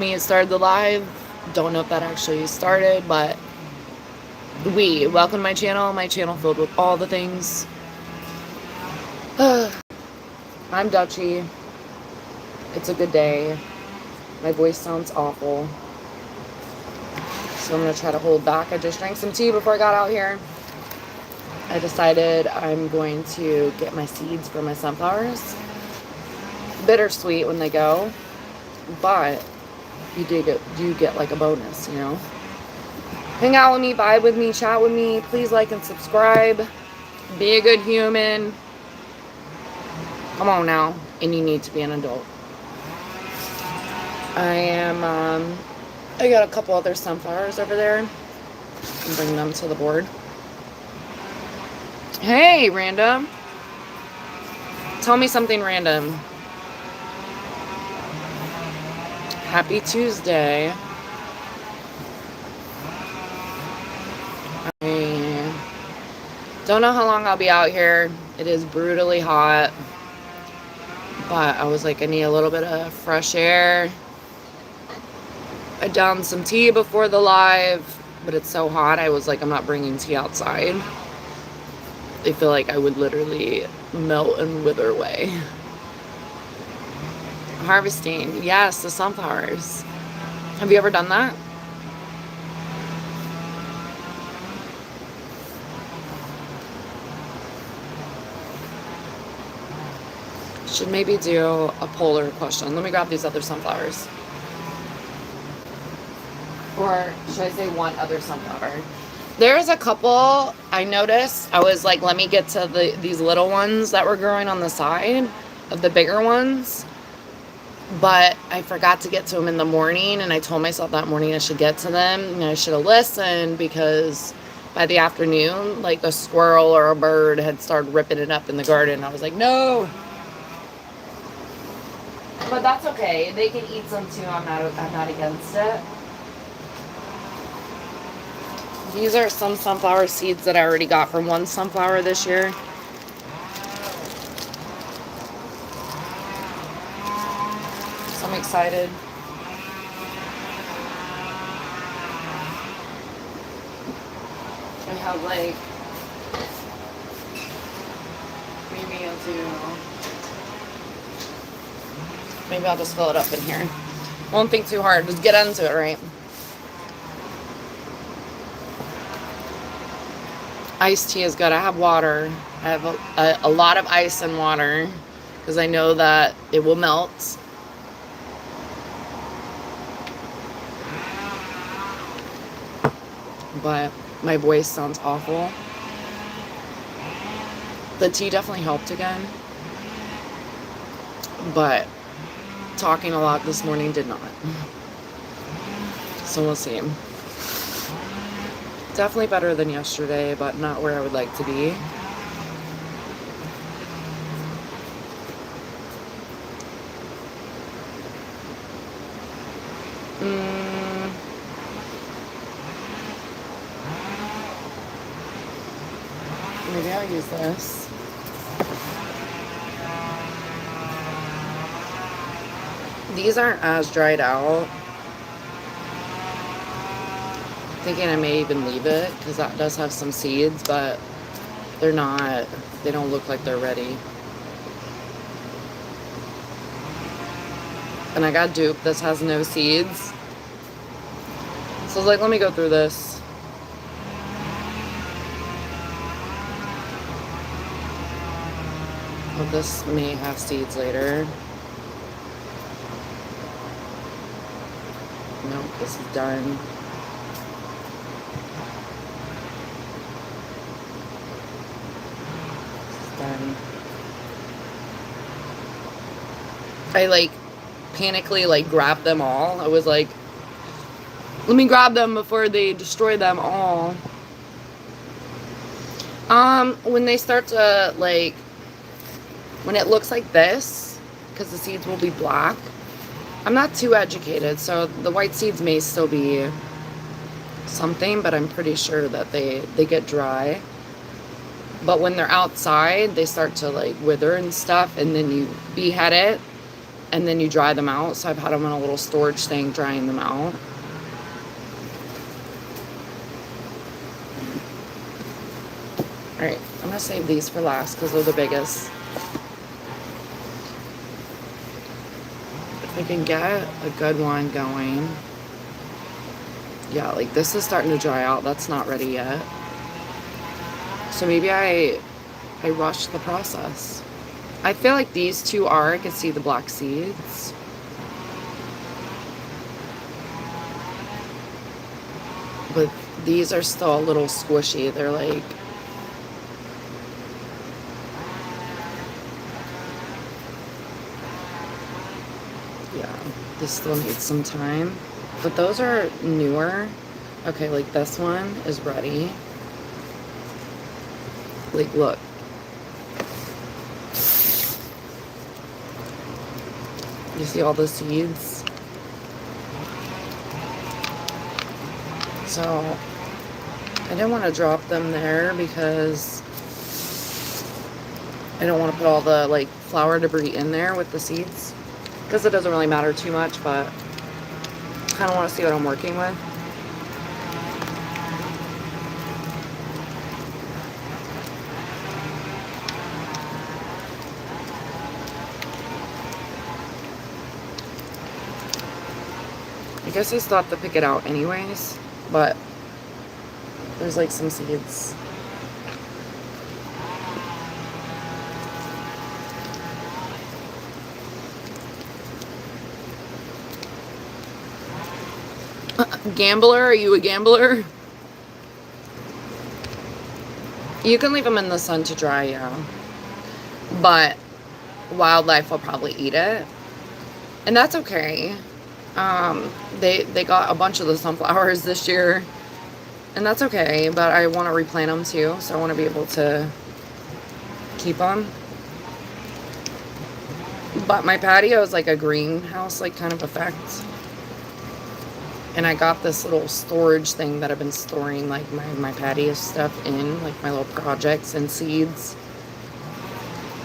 Me started the live. Don't know if that actually started, but welcome to my channel filled with all the things. I'm Dutchy. It's a good day. My voice sounds awful, so I'm gonna try to hold back. I just drank some tea before I got out here. I decided I'm going to get my seeds for my sunflowers. Bittersweet when they go, but you do get like a bonus, you know? Hang out with me, vibe with me, chat with me. Please like and subscribe. Be a good human. Come on now. And you need to be an adult. I got a couple other sunflowers over there. And bring them to the board. Hey, random. Tell me something random. Happy Tuesday. I don't know how long I'll be out here. It is brutally hot. But I was like, I need a little bit of fresh air. I downed some tea before the live, but it's so hot. I was like, I'm not bringing tea outside. I feel like I would literally melt and wither away. Harvesting. Yes, the sunflowers. Have you ever done that? Should maybe do a polar question. Let me grab these other sunflowers. Or should I say one other sunflower? There's a couple I noticed. I was like, let me get to these little ones that were growing on the side of the bigger ones. But I forgot to get to them in the morning, and I told myself that morning I should get to them, and I should have listened, because by the afternoon, like a squirrel or a bird had started ripping it up in the garden. I was like, no. But that's okay. They can eat some too. I'm not against it. These are some sunflower seeds that I already got from one sunflower this year. So I'm excited. I have like, maybe I'll just fill it up in here. Won't think too hard. Just get into it, right? Iced tea is good. I have water. I have a lot of ice and water because I know that it will melt. But my voice sounds awful. The tea definitely helped again. But talking a lot this morning did not. So we'll see. Definitely better than yesterday, but not where I would like to be. Maybe I'll use this. These aren't as dried out. Thinking I may even leave it because that does have some seeds, but they're not, they don't look like they're ready. And I got duped. This has no seeds. So I was like, let me go through this. Well, this may have seeds later. Nope, this is done. I like panically like grabbed them all. I was like, let me grab them before they destroy them all. When they start to like, when it looks like this, because the seeds will be black. I'm not too educated, so the white seeds may still be something, but I'm pretty sure that they get dry. But when they're outside, they start to like wither and stuff, and then you behead it, and then you dry them out. So I've had them in a little storage thing drying them out. All right, I'm gonna save these for last because they're the biggest. If I can get a good one going. Yeah, like this is starting to dry out. That's not ready yet. So maybe I rushed the process. I feel like these two are. I can see the black seeds. But these are still a little squishy. They're like, yeah, this still needs some time. But those are newer. Okay, like this one is ready. Like, look. You see all the seeds? So, I didn't want to drop them there because I don't want to put all the, like, flower debris in there with the seeds. Because it doesn't really matter too much, but I kind of want to see what I'm working with. I guess I still have to pick it out anyways, but there's like some seeds. Gambler? Are you a gambler? You can leave them in the sun to dry, yeah. But wildlife will probably eat it. And that's okay. They got a bunch of the sunflowers this year. And that's okay, but I want to replant them too. So I want to be able to keep them. But my patio is like a greenhouse, like kind of effect. And I got this little storage thing that I've been storing like my patio stuff in, like my little projects and seeds.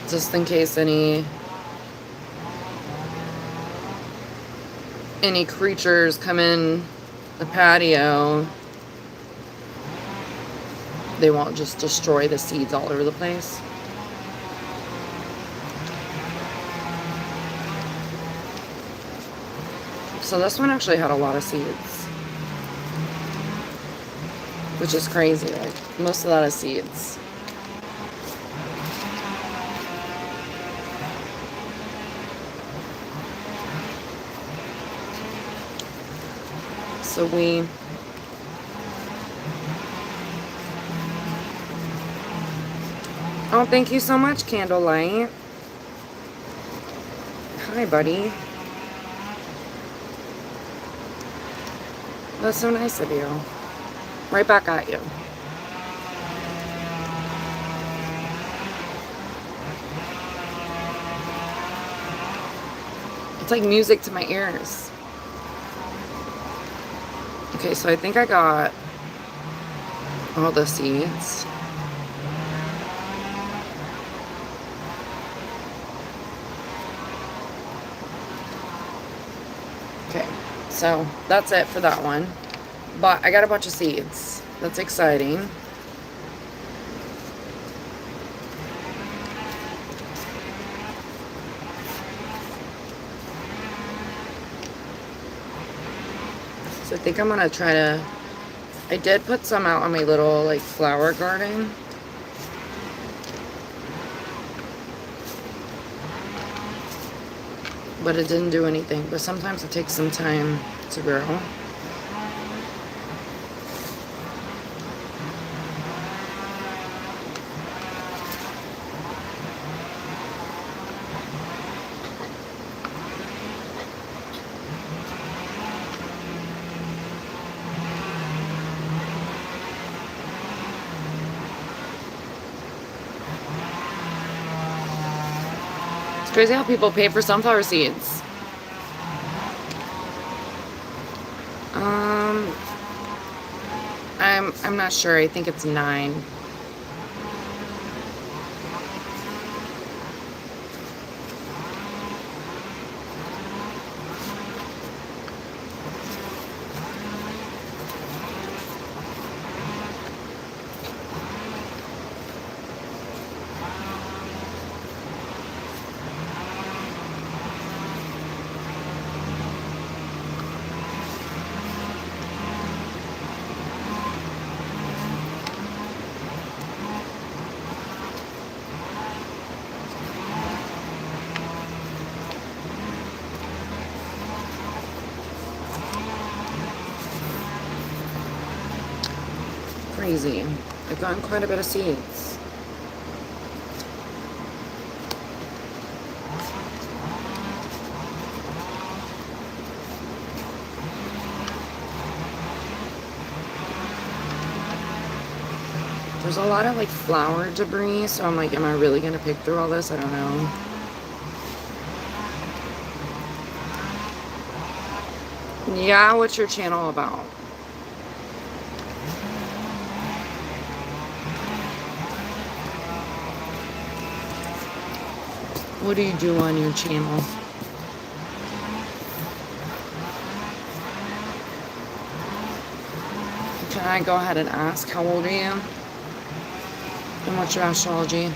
Just in case any creatures come in the patio, they won't just destroy the seeds all over the place. So this one actually had a lot of seeds, which is crazy. Like most of that is seeds. So oh, thank you so much, Candlelight. Hi, buddy. That's so nice of you. Right back at you. It's like music to my ears. Okay, so I think I got all the seeds. Okay, so that's it for that one. But I got a bunch of seeds. That's exciting. So I think I'm gonna try to, I did put some out on my little like flower garden. But it didn't do anything. But sometimes it takes some time to grow. Crazy how people pay for sunflower seeds. I'm not sure. I think it's 9. crazy. I've gotten quite a bit of seeds. There's a lot of like flower debris, so I'm like, am I really gonna pick through all this? I don't know. Yeah, what's your channel about? What do you do on your channel? Can I go ahead and ask, how old are you? And what's your astrology?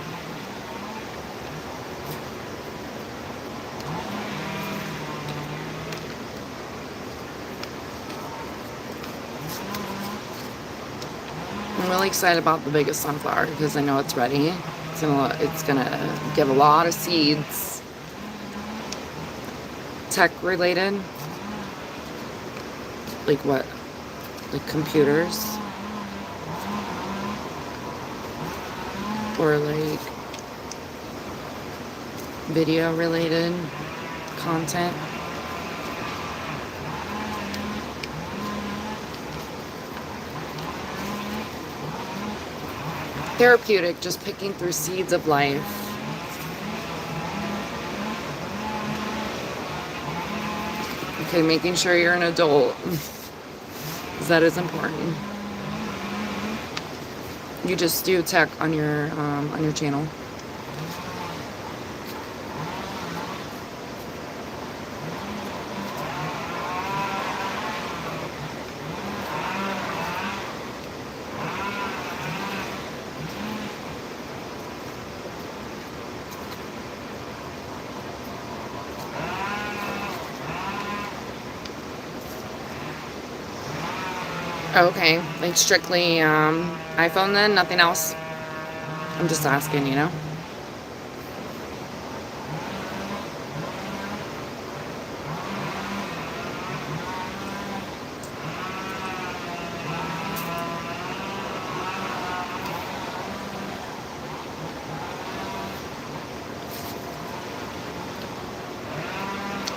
I'm really excited about the biggest sunflower because I know it's ready. It's gonna give a lot of seeds. Tech related. Like what? Like computers? Or like video related content? Therapeutic, just picking through seeds of life. Okay, making sure you're an adult. Because that is important. You just do tech on your channel. Okay, like strictly iPhone then, nothing else? I'm just asking, you know?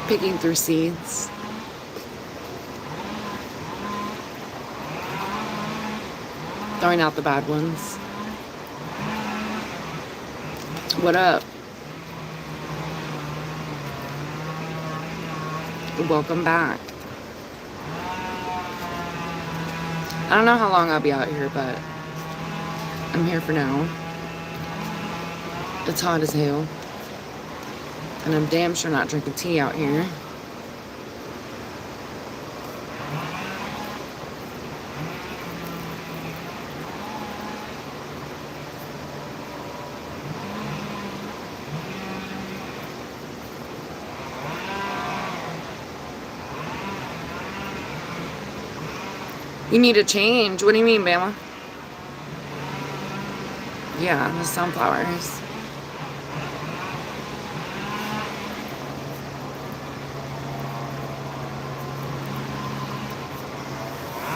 Picking through seeds. Throwing out the bad ones. What up? Welcome back. I don't know how long I'll be out here, but I'm here for now. It's hot as hell. And I'm damn sure not drinking tea out here. You need a change. What do you mean, Bama? Yeah, the sunflowers.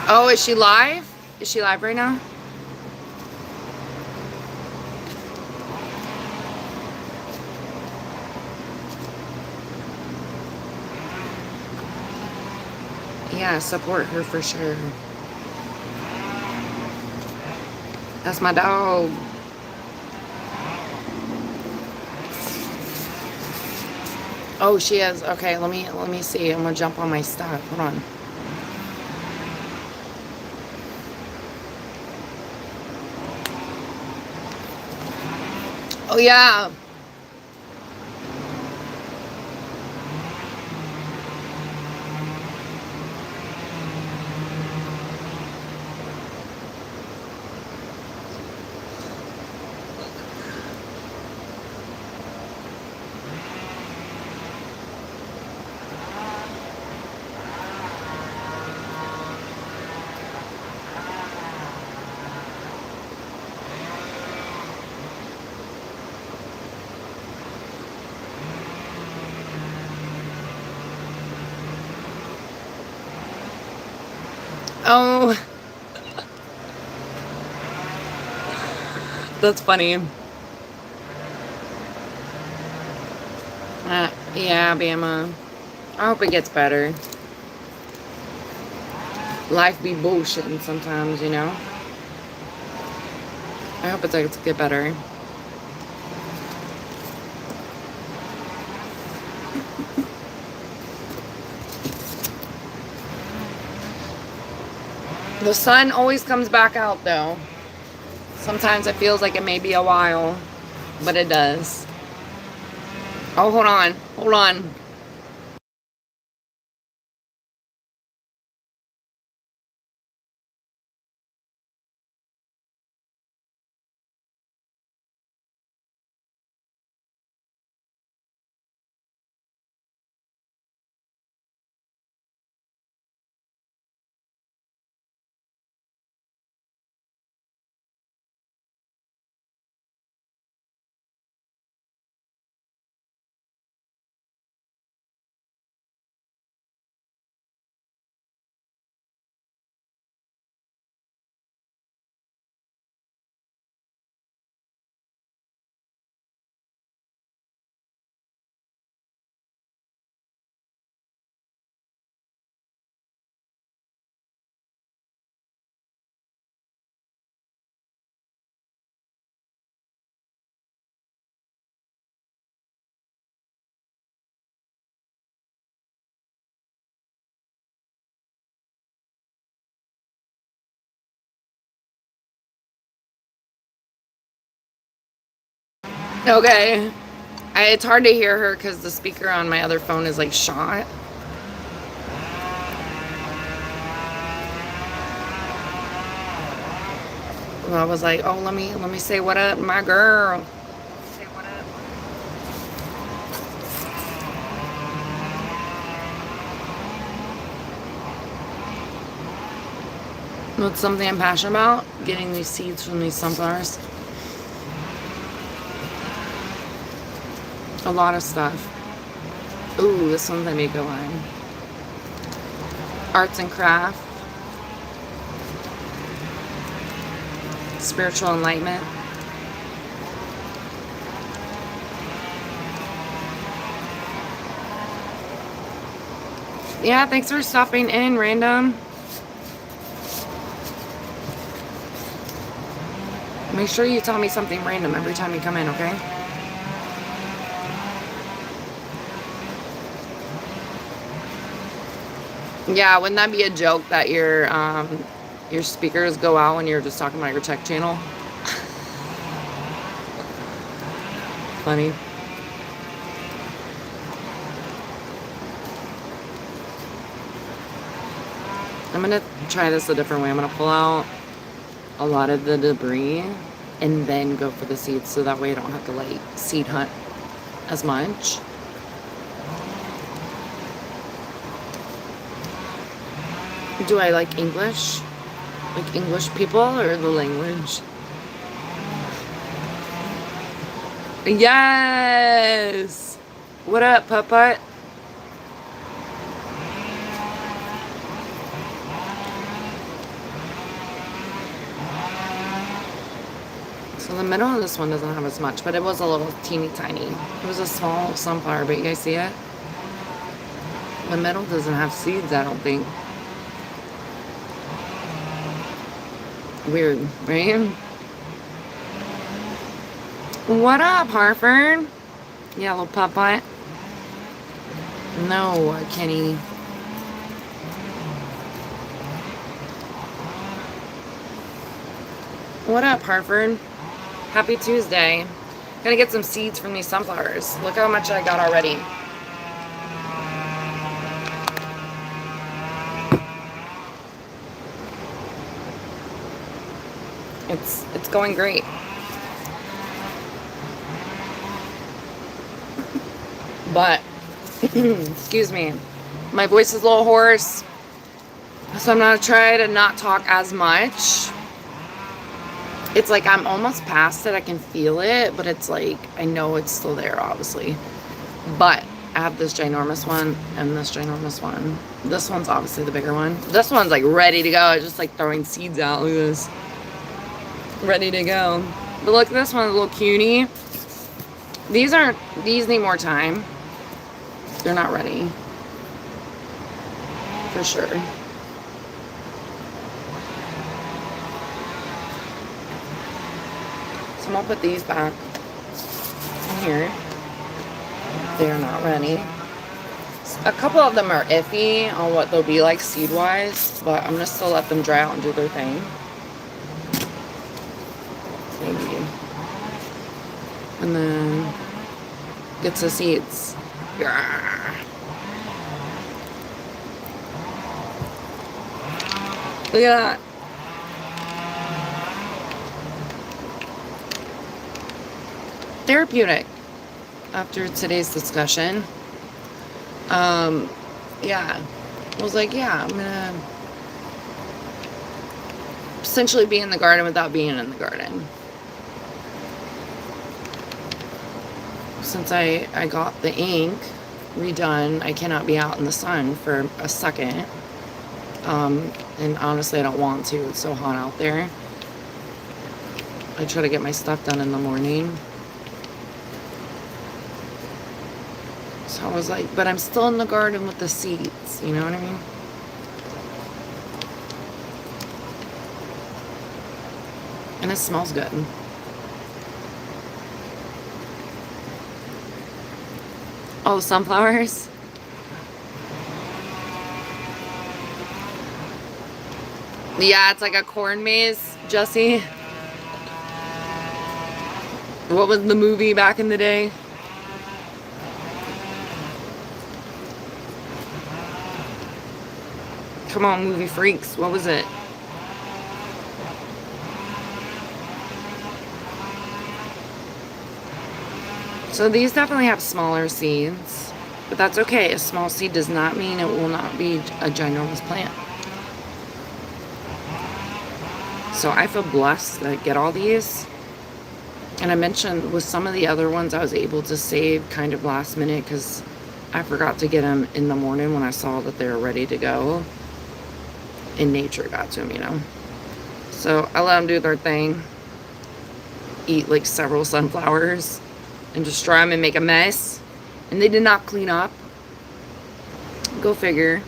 Oh, is she live? Is she live right now? Yeah, support her for sure. That's my dog. Oh, she is. Okay, let me see. I'm gonna jump on my stuff. Hold on. Oh yeah. Oh. That's funny. Yeah, Bama. I hope it gets better. Life be bullshitting sometimes, you know? I hope it's get better. The sun always comes back out, though. Sometimes it feels like it may be a while, but it does. Oh, hold on. Hold on. Okay. It's hard to hear her because the speaker on my other phone is like shot. Well, I was like, oh, let me say what up, my girl. Say what up. What's something I'm passionate about? Getting these seeds from these sunflowers. A lot of stuff. Ooh, this one's gonna be a good one. Arts and craft. Spiritual enlightenment. Yeah, thanks for stopping in, random. Make sure you tell me something random every time you come in, okay? Yeah, wouldn't that be a joke that your speakers go out when you're just talking about your tech channel? Funny. I'm gonna try this a different way. I'm gonna pull out a lot of the debris and then go for the seeds so that way I don't have to like seed hunt as much. Do I like English? Like English people or the language? Yes! What up, Putt-Putt? So the middle of this one doesn't have as much, but it was a little teeny tiny. It was a small sunflower, but you guys see it? The middle doesn't have seeds, I don't think. Weird, right? What up, Harford? Yeah, little Putt-Putt. No, Kenny. What up, Harford? Happy Tuesday. Gonna get some seeds from these sunflowers. Look how much I got already. It's going great. But excuse me, my voice is a little hoarse, so I'm gonna try to not talk as much. It's like I'm almost past it. I can feel it, but it's like I know it's still there, obviously. But I have this ginormous one and this ginormous one. This one's obviously the bigger one. This one's like ready to go. It's just like throwing seeds out. Look at this. Ready to go. But look at this one, a little cutie. These need more time. They're not ready. For sure. So I'm gonna put these back in here. They're not ready. A couple of them are iffy on what they'll be like seed-wise, but I'm gonna still let them dry out and do their thing. Maybe. And then get the seeds. Yeah. Look at that. Therapeutic after today's discussion. Yeah. I was like, yeah, I'm gonna essentially be in the garden without being in the garden. Since I got the ink redone, I cannot be out in the sun for a second. And honestly, I don't want to. It's so hot out there. I try to get my stuff done in the morning. So I was like, but I'm still in the garden with the seeds. You know what I mean? And it smells good. Oh, sunflowers? Yeah, it's like a corn maze, Jesse. What was the movie back in the day? Come on, movie freaks. What was it? So these definitely have smaller seeds, but that's okay. A small seed does not mean it will not be a ginormous plant. So I feel blessed to get all these. And I mentioned with some of the other ones I was able to save kind of last minute because I forgot to get them in the morning when I saw that they were ready to go. And nature got to them, you know. So I let them do their thing. Eat like several sunflowers. And destroy them and make a mess. And they did not clean up. Go figure.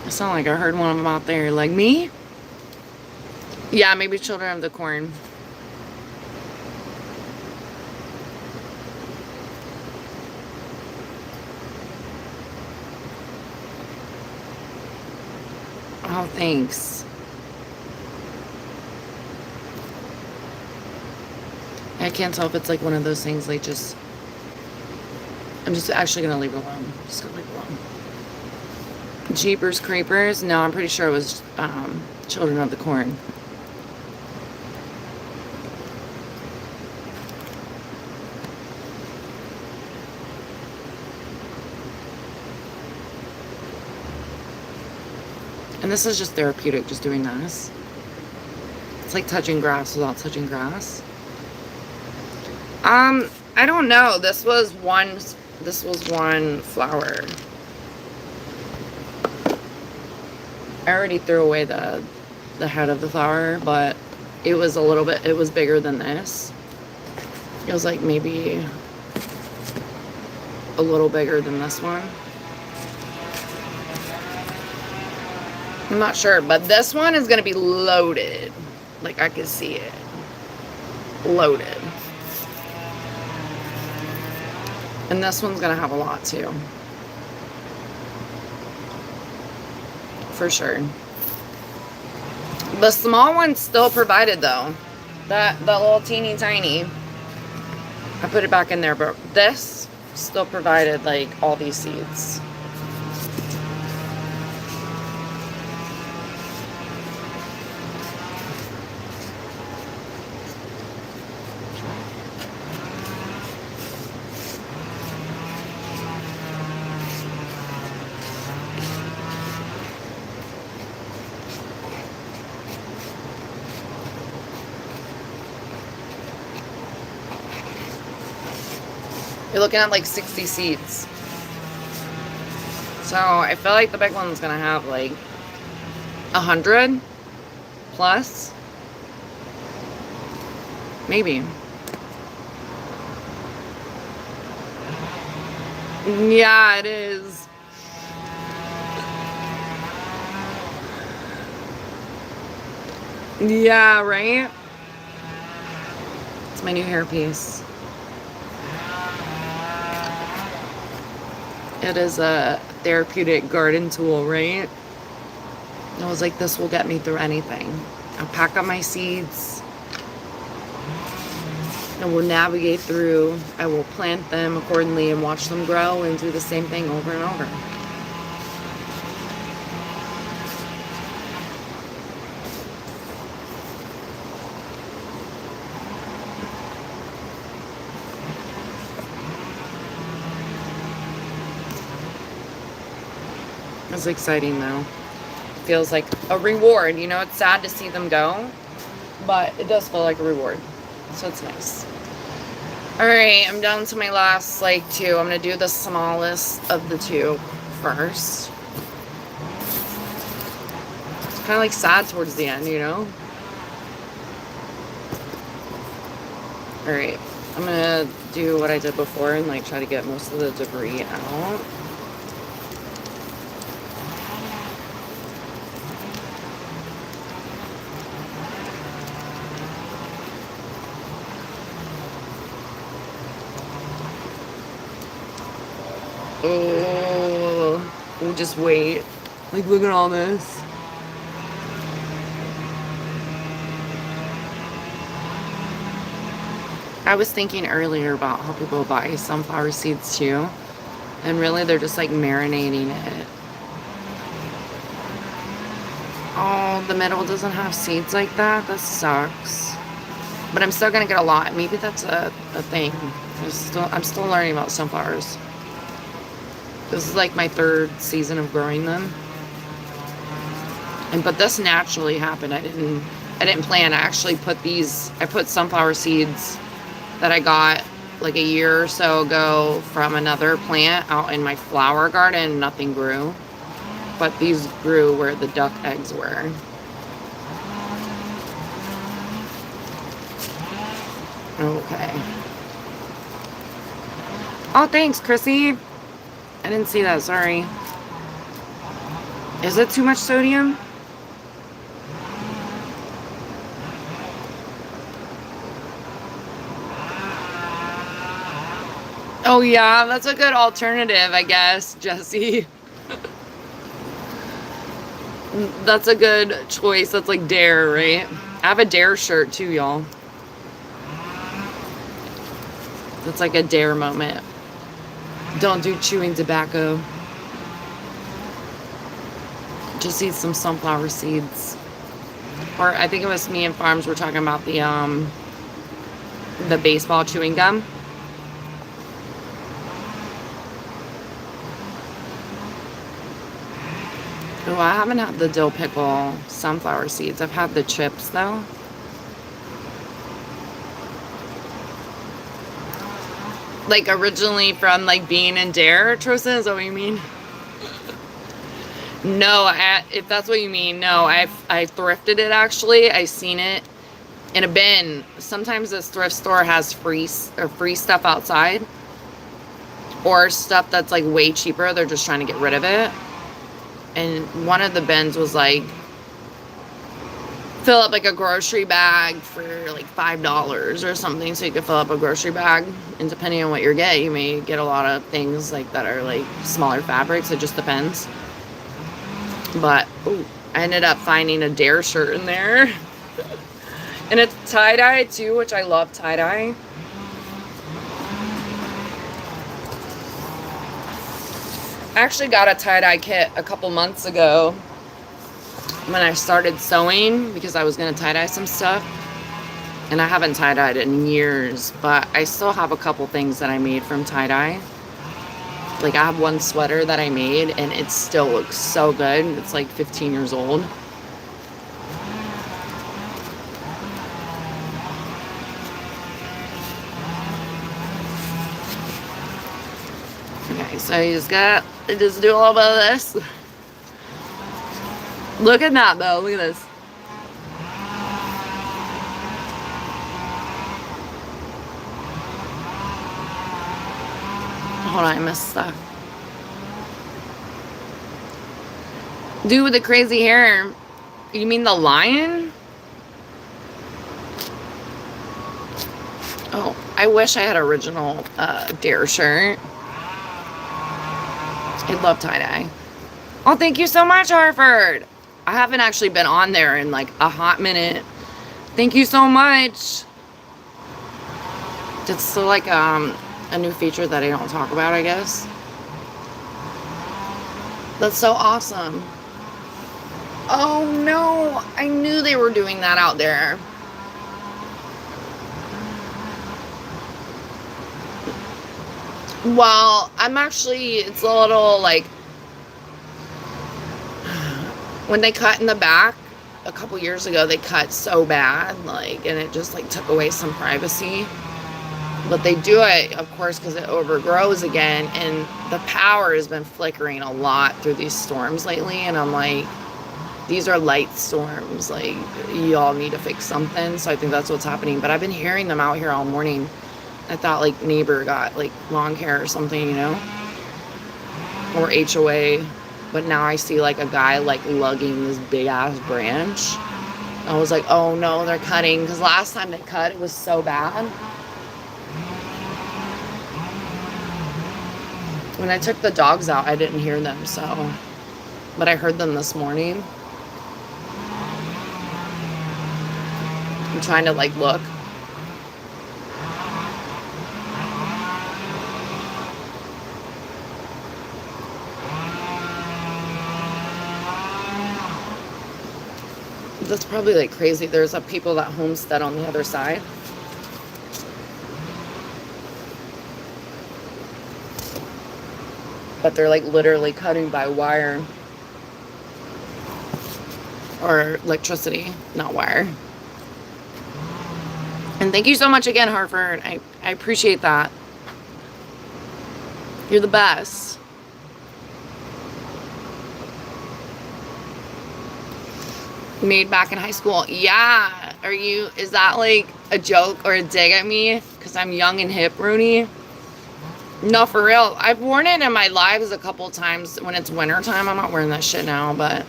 I sound like I heard one of them out there. Like, me? Yeah, maybe Children of the Corn. Oh, thanks. I can't tell if it's like one of those things like just... I'm just actually going to leave it alone. Just going to leave it alone. Jeepers Creepers? No, I'm pretty sure it was Children of the Corn. And this is just therapeutic, just doing this. It's like touching grass without touching grass. I don't know. This was one flower. I already threw away the head of the flower, but it was a little bit, it was bigger than this. It was like maybe a little bigger than this one. I'm not sure, but this one is going to be loaded. Like I can see it. Loaded. And this one's going to have a lot too. For sure. The small one's still provided though. That little teeny tiny. I put it back in there, but this still provided like all these seeds. You're looking at like 60 seeds. So I feel like the big one's gonna have like 100 plus, maybe. Yeah, it is. Yeah, right? It's my new hairpiece. It is a therapeutic garden tool, right? I was like, this will get me through anything. I'll pack up my seeds and we'll navigate through. I will plant them accordingly and watch them grow and do the same thing over and over. It's exciting though. Feels like a reward. You know, it's sad to see them go, but it does feel like a reward. So it's nice. Alright, I'm down to my last like 2. I'm going to do the smallest of the 2 first. It's kind of like sad towards the end, you know? Alright, I'm going to do what I did before and like try to get most of the debris out. Oh, we'll just wait. Like, look at all this. I was thinking earlier about how people buy sunflower seeds too. And really, they're just like marinating it. Oh, the middle doesn't have seeds like that. That sucks. But I'm still going to get a lot. Maybe that's a thing. I'm still learning about sunflowers. This is like my 3rd season of growing them. But this naturally happened. I didn't plan. I actually put sunflower seeds that I got like a year or so ago from another plant out in my flower garden. Nothing grew. But these grew where the duck eggs were. Okay. Oh, thanks, Chrissy. I didn't see that, sorry. Is it too much sodium? Oh yeah, that's a good alternative, I guess, Jesse. That's a good choice. That's like Dare, right? I have a Dare shirt too, y'all. That's like a Dare moment. Don't do chewing tobacco. Just eat some sunflower seeds. Or I think it was me and Farms were talking about the baseball chewing gum. Oh, I haven't had the dill pickle sunflower seeds. I've had the chips though. Like originally from like Bean and Dare, Trosa, is that what you mean? No, if that's what you mean, no. I thrifted it actually. I seen it in a bin. Sometimes this thrift store has free stuff outside, or stuff that's like way cheaper. They're just trying to get rid of it. And one of the bins was like, fill up like a grocery bag for like $5 or something, so you could fill up a grocery bag. And depending on what you get, you may get a lot of things like that are like smaller fabrics. It just depends. But ooh, I ended up finding a Dare shirt in there. And it's tie-dye too, which I love tie-dye. I actually got a tie-dye kit a couple months ago when I started sewing, because I was going to tie-dye some stuff. And I haven't tie-dyed in years, but I still have a couple things that I made from tie-dye. Like I have one sweater that I made and it still looks so good. It's like 15 years old. Okay. Okay, so you just do a little bit of this. Look at that though, look at this. Hold on, I missed stuff. Dude with the crazy hair. You mean the lion? Oh, I wish I had original Dare shirt. I love tie-dye. Oh, thank you so much, Harford. I haven't actually been on there in like a hot minute. Thank you so much. It's still like a new feature that I don't talk about, I guess. That's so awesome. Oh no, I knew they were doing that out there. Well, I'm actually, it's a little like, when they cut in the back a couple years ago, they cut so bad, like, and it just like took away some privacy. But they do it, of course, because it overgrows again, and the power has been flickering a lot through these storms lately, and I'm like, these are light storms, like, y'all need to fix something. So I think that's what's happening. But I've been hearing them out here all morning. I thought like neighbor got like long hair or something, you know, or HOA. But now I see like a guy like lugging this big ass branch. I was like, oh no, they're cutting, because last time they cut, it was so bad. When I took the dogs out, I didn't hear them, so, but I heard them this morning. I'm trying to like look. That's probably like crazy. There's a people that homestead on the other side. But they're like literally cutting by wire. Or electricity, not wire. And thank you so much again, Hartford. I appreciate that. You're the best. Made back in high school. Yeah. Is that like a joke or a dig at me? Because I'm young and hip, Rooney? No, for real. I've worn it in my lives a couple times when it's winter time. I'm not wearing that shit now, but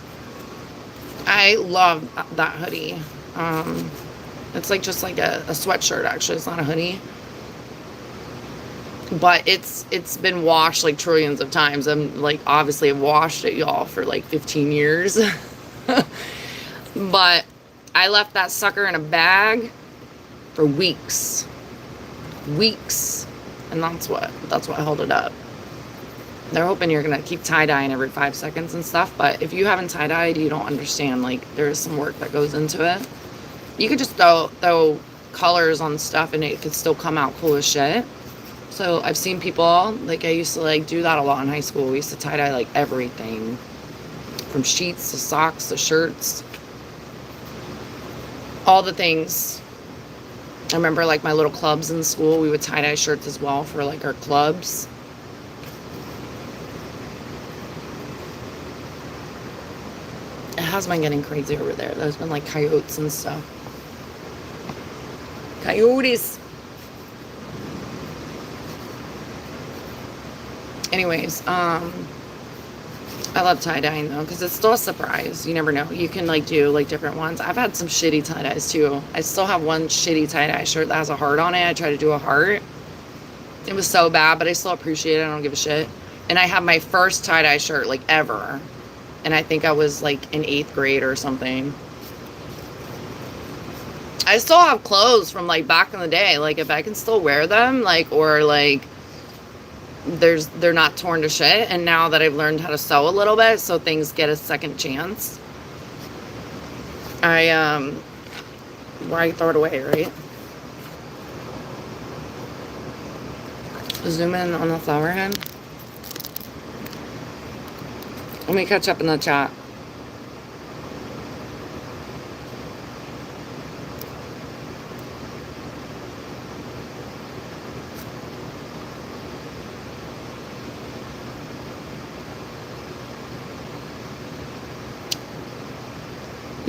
I love that hoodie. It's like just like a sweatshirt, actually. It's not a hoodie. But it's been washed like trillions of times. I'm like, obviously I've washed it, y'all, for like 15 years. But I left that sucker in a bag for weeks. Weeks. And that's what held it up. They're hoping you're going to keep tie-dyeing every 5 seconds and stuff. But if you haven't tie-dyed, you don't understand. Like, there's some work that goes into it. You could just throw colors on stuff and it could still come out cool as shit. So I've seen people, like, I used to like do that a lot in high school. We used to tie-dye like everything. From sheets to socks to shirts. All the things. I remember like my little clubs in school, we would tie-dye shirts as well for like our clubs. It has been getting crazy over there. There's been like coyotes and stuff. Coyotes. Anyways, I love tie-dyeing though, because it's still a surprise. You never know. You can like do like different ones. I've had some shitty tie-dyes too. I still have one shitty tie-dye shirt that has a heart on it. I tried to do a heart. It was so bad, but I still appreciate it. I don't give a shit. And I have my first tie-dye shirt like ever. And I think I was like in 8th grade or something. I still have clothes from like back in the day. Like if I can still wear them, like, or like they're not torn to shit. And now that I've learned how to sew a little bit, so things get a second chance, I throw it away, right? Zoom in on the flower head. Let me catch up in the chat.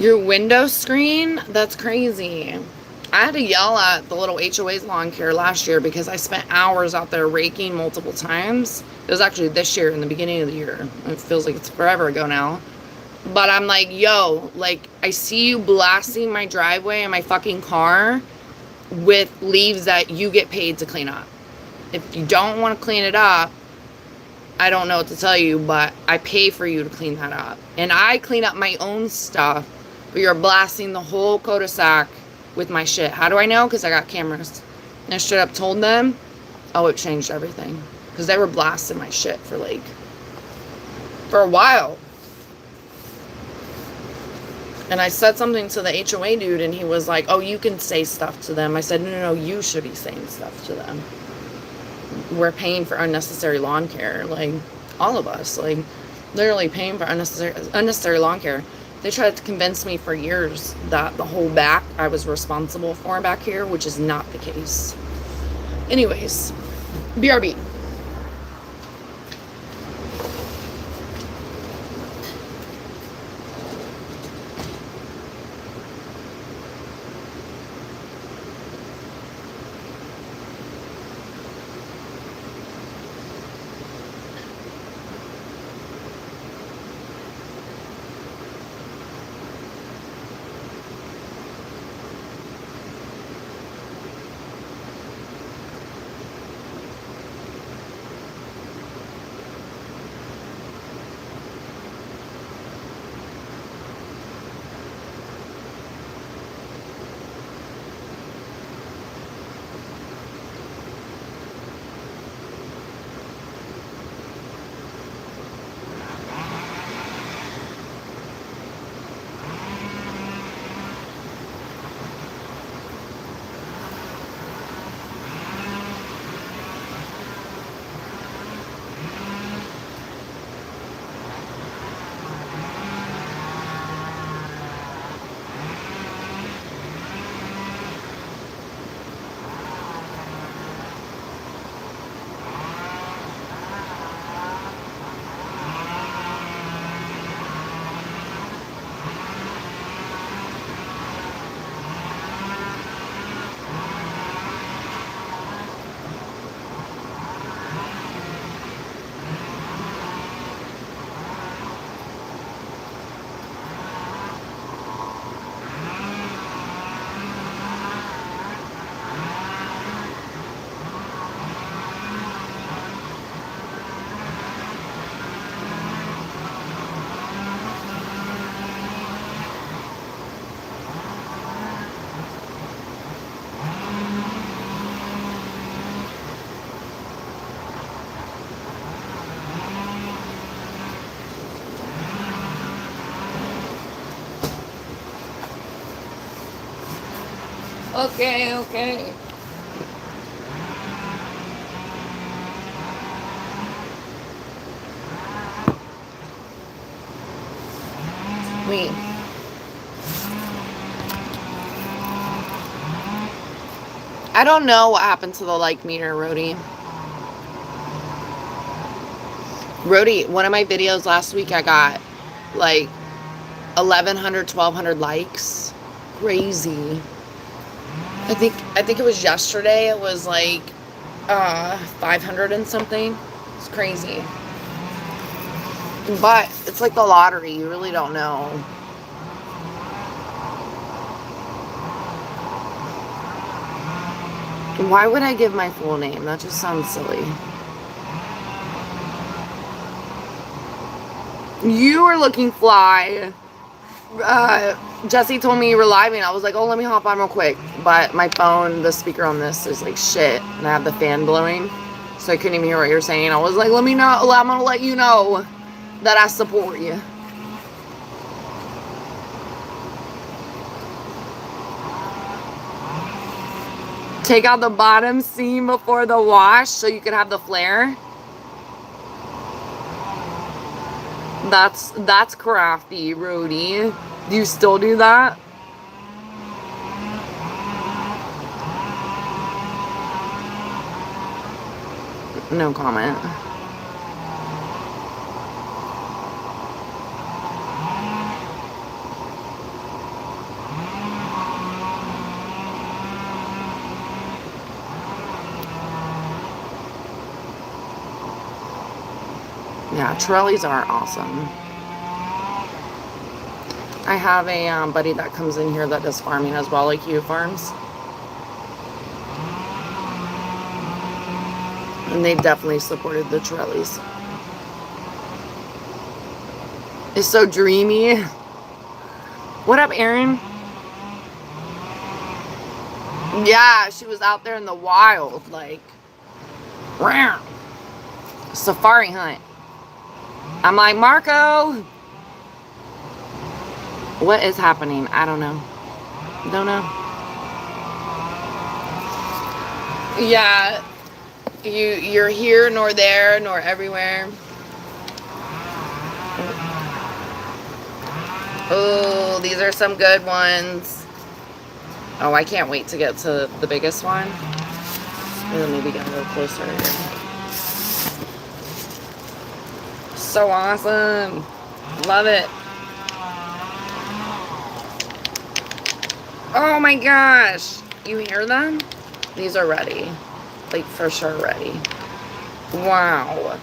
Your window screen? That's crazy. I had to yell at the little HOA's lawn care last year because I spent hours out there raking multiple times. It was actually this year, in the beginning of the year. It feels like it's forever ago now. But I'm like, yo, like, I see you blasting my driveway and my fucking car with leaves that you get paid to clean up. If you don't want to clean it up, I don't know what to tell you, but I pay for you to clean that up. And I clean up my own stuff, but you're blasting the whole cul-de-sac with my shit. How do I know? Because I got cameras. And I straight up told them, oh, it changed everything. Because they were blasting my shit for a while. And I said something to the HOA dude, and he was like, oh, you can say stuff to them. I said, no, you should be saying stuff to them. We're paying for unnecessary lawn care. Like, all of us. Like, literally paying for unnecessary lawn care. They tried to convince me for years that the whole back I was responsible for back here, which is not the case. Anyways, BRB. Okay. Wait. I don't know what happened to the like meter, Rody. Rody, one of my videos last week, I got like 1,100, 1,200 likes. Crazy. I think it was yesterday. It was like 500 and something. It's crazy. But it's like the lottery. You really don't know. Why would I give my full name? That just sounds silly. You were looking fly. Jesse told me you were live, and I was like, oh, let me hop on real quick. But my phone, the speaker on this is like shit, and I have the fan blowing, so I couldn't even hear what you're saying. I was like, let me know. I'm gonna let you know that I support you. Take out the bottom seam before the wash so you can have the flare. That's crafty, Rudy. Do you still do that? No comment. Yeah, Trellis are awesome. I have a buddy that comes in here that does farming as well, like you farms. And they definitely supported the Trellis. It's so dreamy. What up, Erin? Yeah, she was out there in the wild, like, safari hunt. I'm like, Marco, what is happening? I don't know. Don't know. Yeah, you're here nor there nor everywhere. Oh, these are some good ones. Oh, I can't wait to get to the biggest one. Maybe get a little closer here. So awesome. Love it. Oh my gosh. You hear them? These are ready. Like, for sure ready. Wow.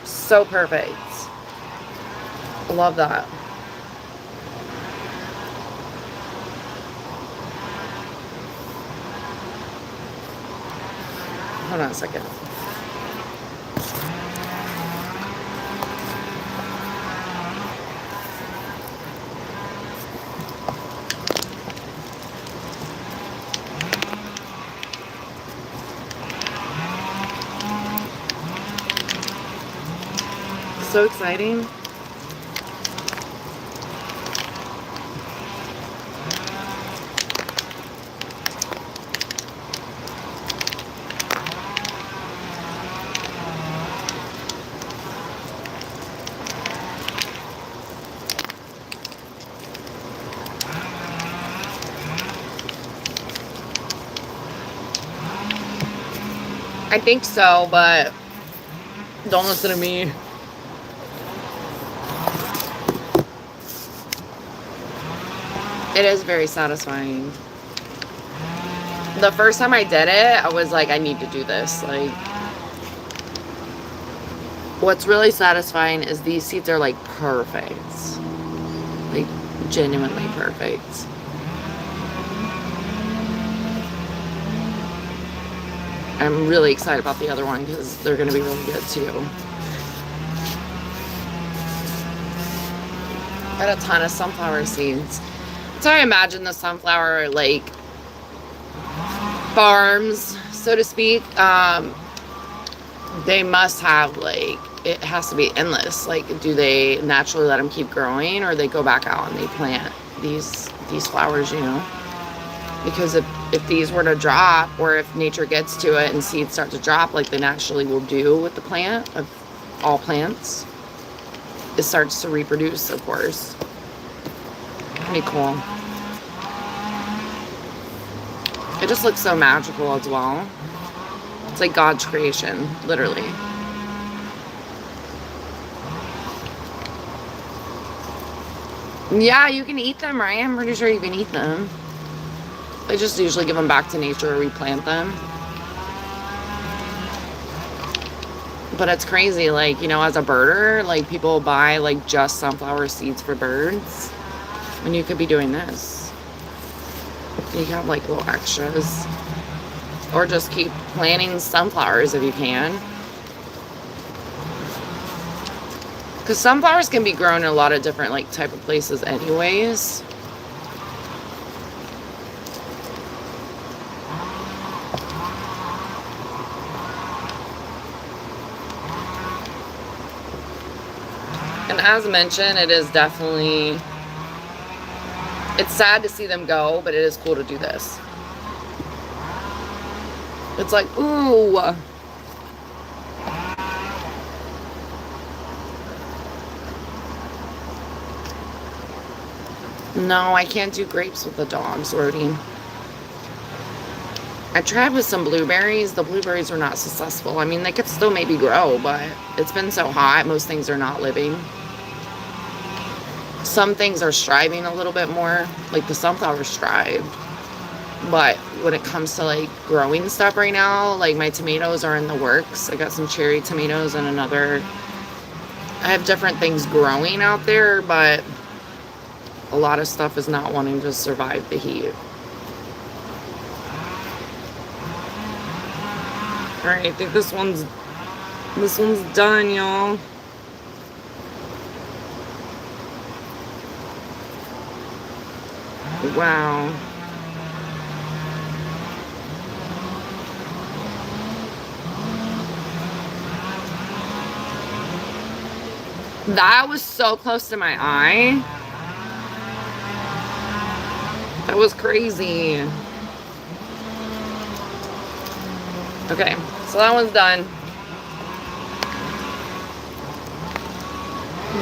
So perfect. Love that. Hold on a second. So exciting. I think so, but don't listen to me. It is very satisfying. The first time I did it, I was like, I need to do this. Like, what's really satisfying is these seeds are like perfect. Like, genuinely perfect. I'm really excited about the other one because they're going to be really good too. Got a ton of sunflower seeds. So I imagine the sunflower, like, farms, so to speak, they must have, like, it has to be endless. Like, do they naturally let them keep growing, or they go back out and they plant these flowers, you know? Because if these were to drop, or if nature gets to it and seeds start to drop like they naturally will do with the plant, of all plants, it starts to reproduce, of course. Pretty cool. It just looks so magical as well. It's like God's creation, literally. Yeah, you can eat them, right? I'm pretty sure you can eat them. I just usually give them back to nature or replant them. But it's crazy, like, you know, as a birder, like, people buy, like, just sunflower seeds for birds. And you could be doing this. You can have, like, little extras. Or just keep planting sunflowers if you can. Because sunflowers can be grown in a lot of different, like, type of places anyways. And as mentioned, it is definitely, it's sad to see them go, but it is cool to do this. It's like, ooh. No, I can't do grapes with the dogs, Rody. I tried with some blueberries. The blueberries were not successful. I mean, they could still maybe grow, but it's been so hot, most things are not living. Some things are striving a little bit more, like the sunflower strived. But when it comes to, like, growing stuff right now, like, my tomatoes are in the works. I got some cherry tomatoes and another I have different things growing out there, but a lot of stuff is not wanting to survive the heat. Alright, I think this one's done, y'all. Wow. That was so close to my eye. That was crazy. Okay, so that one's done.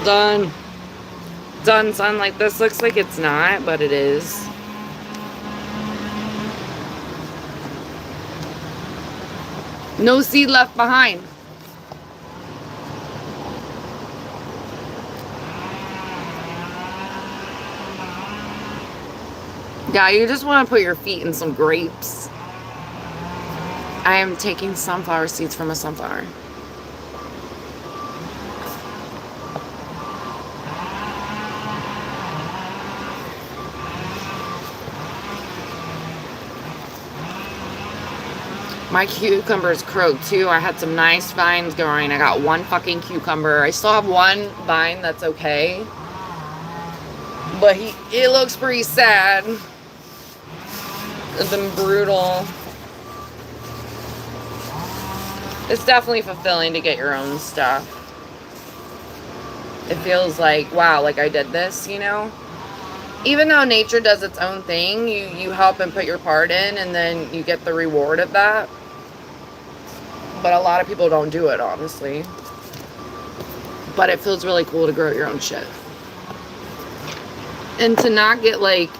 Done. Done, son. Like, this looks like it's not, but it is. No seed left behind. Yeah, you just want to put your feet in some grapes. I am taking sunflower seeds from a sunflower. My cucumbers croaked too. I had some nice vines growing. I got one fucking cucumber. I still have one vine that's okay. But it looks pretty sad. It's been brutal. It's definitely fulfilling to get your own stuff. It feels like, wow, like I did this, you know? Even though nature does its own thing, you help and put your part in, and then you get the reward of that. But a lot of people don't do it, honestly. But it feels really cool to grow your own shit. And to not get, like,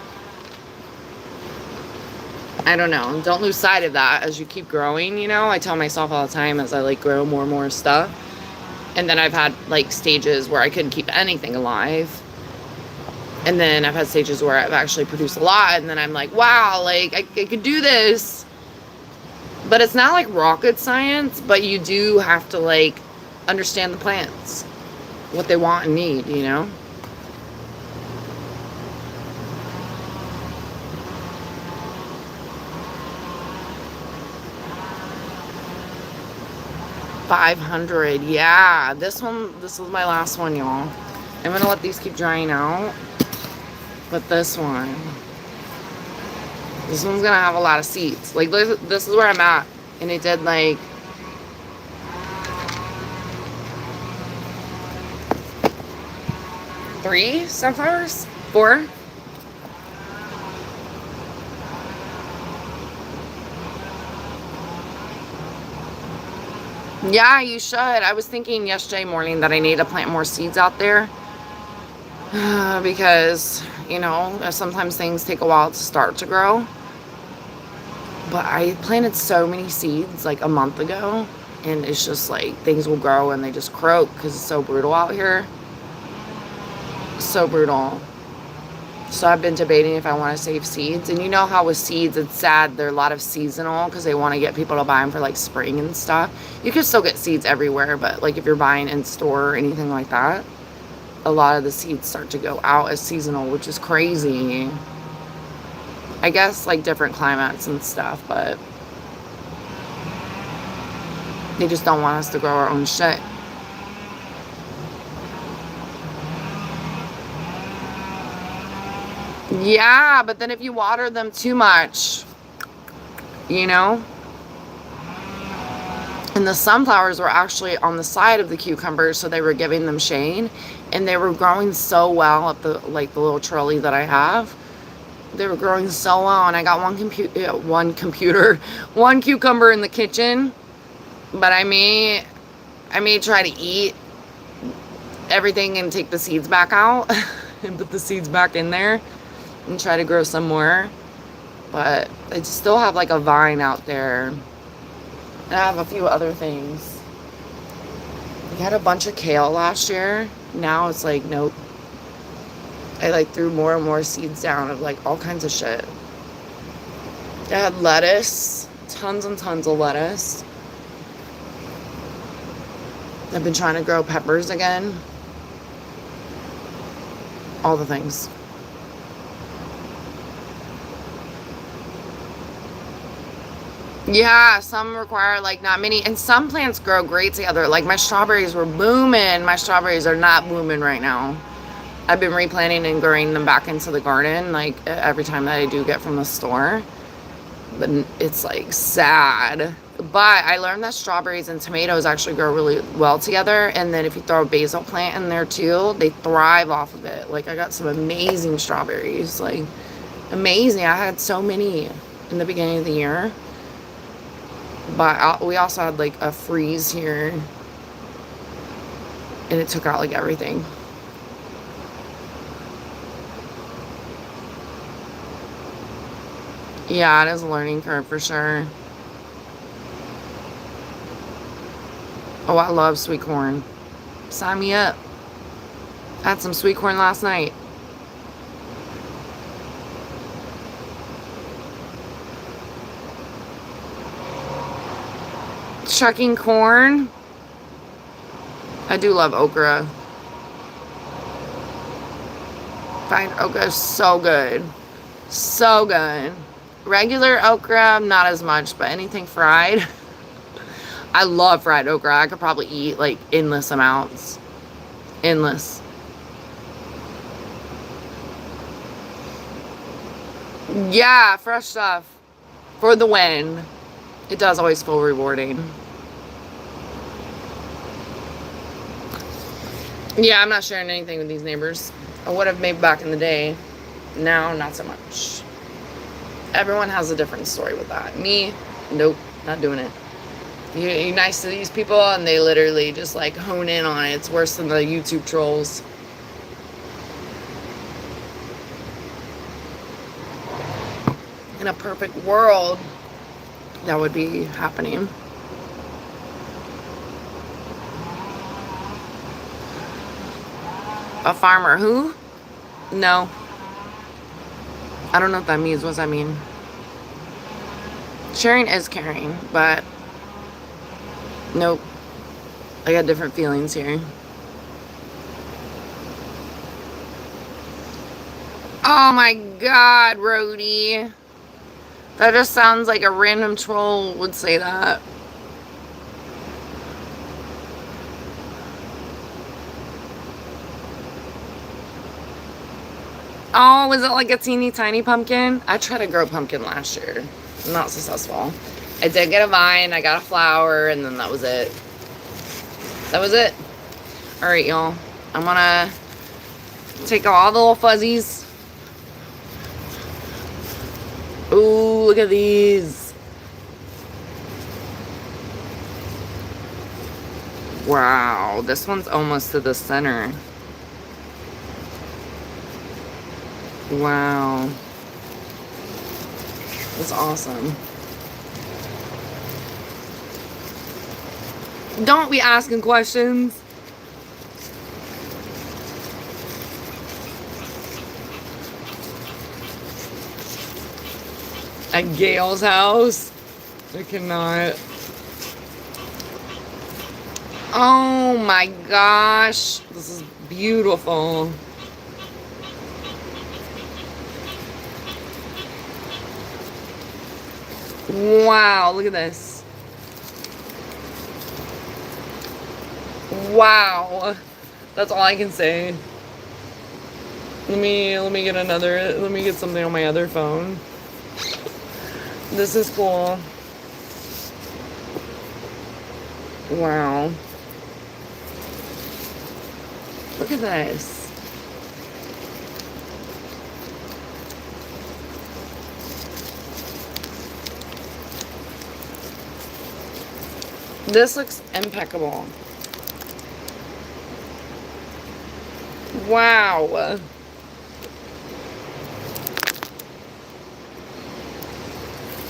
I don't know, don't lose sight of that as you keep growing, you know? I tell myself all the time as I, like, grow more and more stuff. And then I've had, like, stages where I couldn't keep anything alive. And then I've had stages where I've actually produced a lot. And then I'm like, wow, like, I could do this. But it's not, like, rocket science. But you do have to, like, understand the plants. What they want and need, you know? $500, yeah. This is my last one, y'all. I'm gonna let these keep drying out. But this one's gonna have a lot of seeds. Like, this is where I'm at. And it did, like, three sunflowers? 4? Yeah, you should. I was thinking yesterday morning that I need to plant more seeds out there. Because, you know, sometimes things take a while to start to grow. But I planted so many seeds like a month ago. And it's just like things will grow and they just croak because it's so brutal out here. So brutal. So I've been debating if I want to save seeds. And you know how with seeds, it's sad. They're a lot of seasonal because they want to get people to buy them for like spring and stuff. You can still get seeds everywhere. But like if you're buying in store or anything like that, a lot of the seeds start to go out as seasonal, which is crazy. I guess like different climates and stuff. But they just don't want us to grow our own shit. Yeah, but then if you water them too much, you know? And the sunflowers were actually on the side of the cucumbers, so they were giving them shade. And they were growing so well at the little trolley that I have. They were growing so well, and I got one cucumber in the kitchen. But I may try to eat everything and take the seeds back out and put the seeds back in there. And try to grow some more. But I still have like a vine out there. And I have a few other things. We had a bunch of kale last year. Now it's like, nope. I like threw more and more seeds down of like all kinds of shit. I had lettuce. Tons and tons of lettuce. I've been trying to grow peppers again. All the things. Yeah, some require like not many, and some plants grow great together. Like my strawberries were booming. My strawberries are not booming right now. I've been replanting and growing them back into the garden like every time that I do get from the store. But it's like sad. But I learned that strawberries and tomatoes actually grow really well together. And then if you throw a basil plant in there too, they thrive off of it. Like I got some amazing strawberries, like amazing. I had so many in the beginning of the year. But we also had like a freeze here. And it took out like everything. Yeah, it is a learning curve for sure. Oh, I love sweet corn. Sign me up. I had some sweet corn last night. Shucking corn. I do love okra. Fried okra is so good. So good. Regular okra, not as much, but anything fried. I love fried okra. I could probably eat like endless amounts. Endless. Yeah, fresh stuff. For the win. It does always feel rewarding. Yeah, I'm not sharing anything with these neighbors. I would have maybe back in the day. Now, not so much. Everyone has a different story with that. Me, nope, not doing it. You're nice to these people and they literally just like hone in on it. It's worse than the YouTube trolls. In a perfect world, that would be happening. A farmer who? No. I don't know what that means. What does that mean? Sharing is caring, but nope. I got different feelings here. Oh my god, Rhodey. That just sounds like a random troll would say that. Oh, was it like a teeny tiny pumpkin? I tried to grow pumpkin last year. Not successful. I did get a vine, I got a flower, and then that was it. That was it. Alright, y'all. I'm gonna take all the little fuzzies. Ooh, look at these. Wow, this one's almost to the center. Wow. That's awesome. Don't be asking questions. At Gail's house? I cannot. Oh my gosh. This is beautiful. Wow, look at this. Wow. That's all I can say. Let me get something on my other phone. This is cool. Wow. Look at this. This looks impeccable. Wow.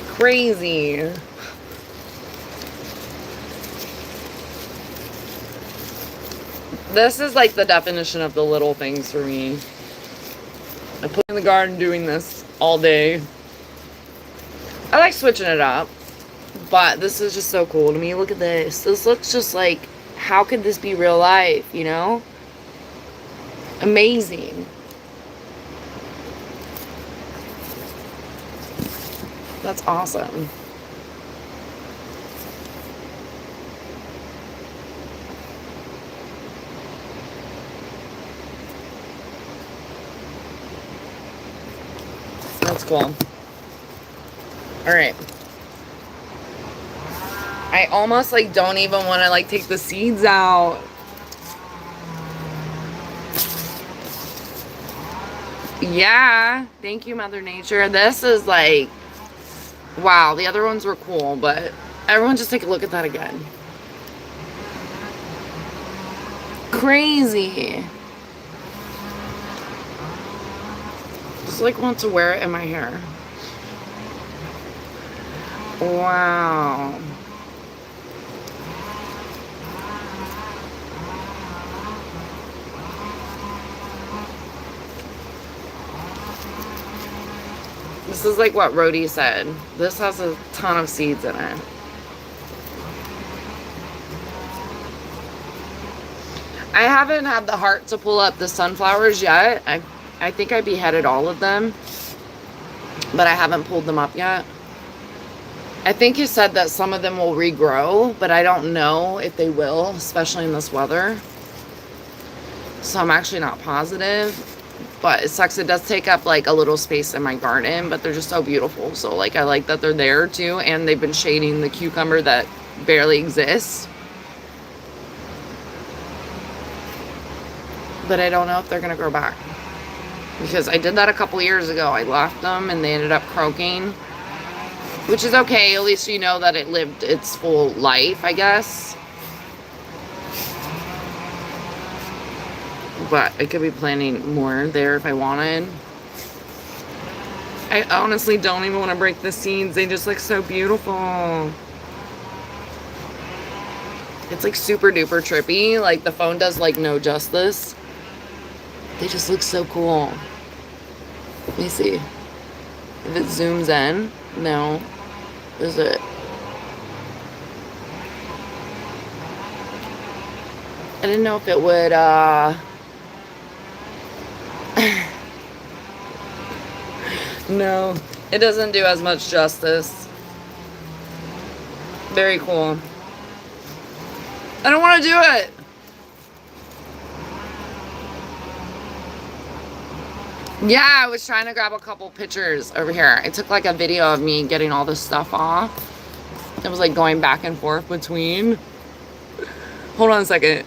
Crazy. This is like the definition of the little things for me. I play in the garden doing this all day. I like switching it up, but this is just so cool to me. Look at this. This looks just like how could this be real life, you know? Amazing. That's awesome. That's cool. All right. I almost like don't even want to like take the seeds out. Yeah. Thank you, Mother Nature. This is like, wow. The other ones were cool, but everyone just take a look at that again. Crazy. Just like want to wear it in my hair. Wow. This is like what Rhodey said. This has a ton of seeds in it. I haven't had the heart to pull up the sunflowers yet. I think I beheaded all of them, but I haven't pulled them up yet. I think you said that some of them will regrow, but I don't know if they will, especially in this weather. So I'm actually not positive, but it sucks. It does take up like a little space in my garden, but they're just so beautiful. So like, I like that they're there too. And they've been shading the cucumber that barely exists. But I don't know if they're going to grow back, because I did that a couple years ago. I left them and they ended up croaking, which is okay. At least you know that it lived its full life, I guess. But I could be planting more there if I wanted. I honestly don't even want to break the seeds. They just look so beautiful. It's like super duper trippy. Like the phone does like no justice. They just look so cool. Let me see. If it zooms in. No. Is it? I didn't know if it would, no, it doesn't do as much justice. Very cool. I don't want to do it. Yeah, I was trying to grab a couple pictures over here. I took like a video of me getting all this stuff off. It was like going back and forth between. Hold on a second.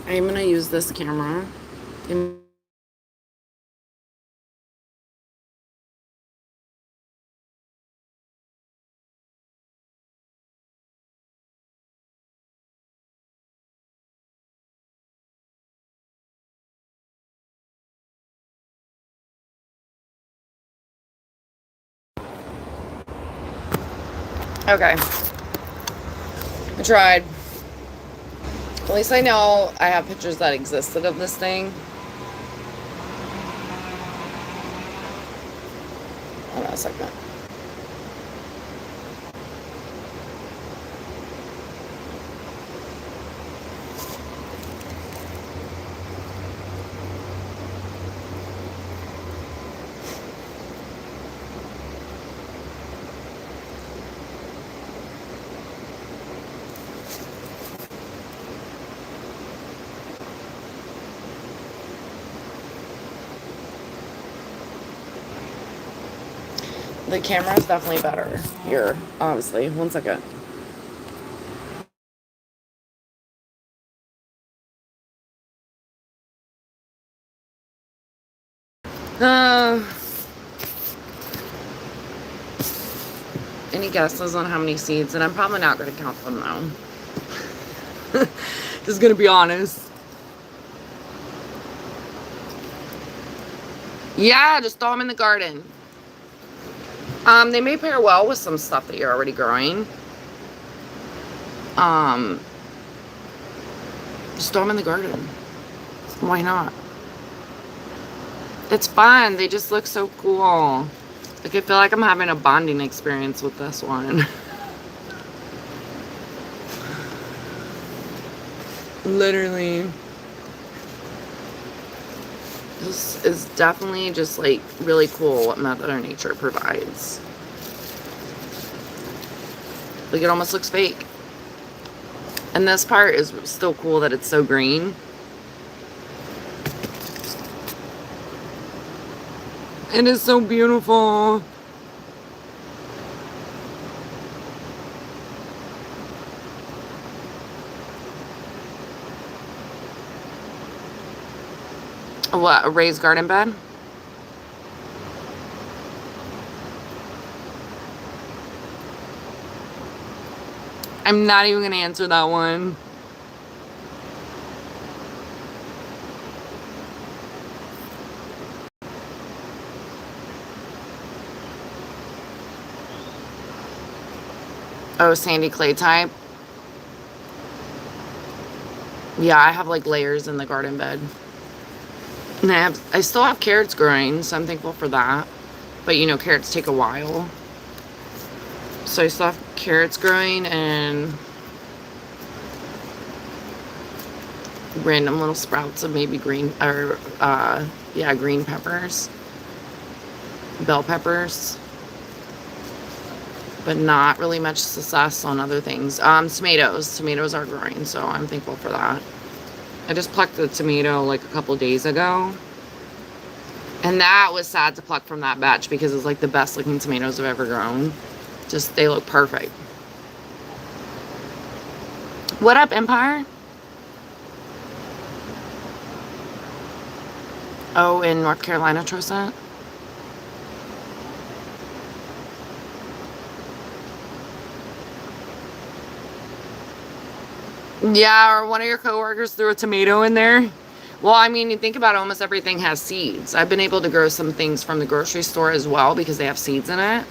I'm going to use this camera. Okay. I tried. At least I know I have pictures that existed of this thing. Hold on a second. The camera is definitely better here, honestly. One second. Any guesses on how many seeds? And I'm probably not going to count them though. Just going to be honest. Yeah, just throw them in the garden. They may pair well with some stuff that you're already growing. Just throw them in the garden. Why not? It's fun. They just look so cool. Like, I feel like I'm having a bonding experience with this one. Literally. This is definitely just like really cool what Mother Nature provides. Like, it almost looks fake. And this part is still cool that it's so green. It is so beautiful. What, a raised garden bed? I'm not even gonna answer that one. Oh, sandy clay type. Yeah, I have like layers in the garden bed. And I still have carrots growing, so I'm thankful for that. But you know, carrots take a while. So I still have carrots growing and random little sprouts of maybe green, or yeah, green peppers, bell peppers, but not really much success on other things. Tomatoes are growing, so I'm thankful for that. I just plucked the tomato like a couple days ago, and that was sad to pluck from that batch because it's like the best looking tomatoes I've ever grown. Just, they look perfect. What up, Empire? Oh, in North Carolina, Trosa? Yeah, or one of your coworkers threw a tomato in there. Well, I mean, you think about it, almost everything has seeds. I've been able to grow some things from the grocery store as well because they have seeds in it.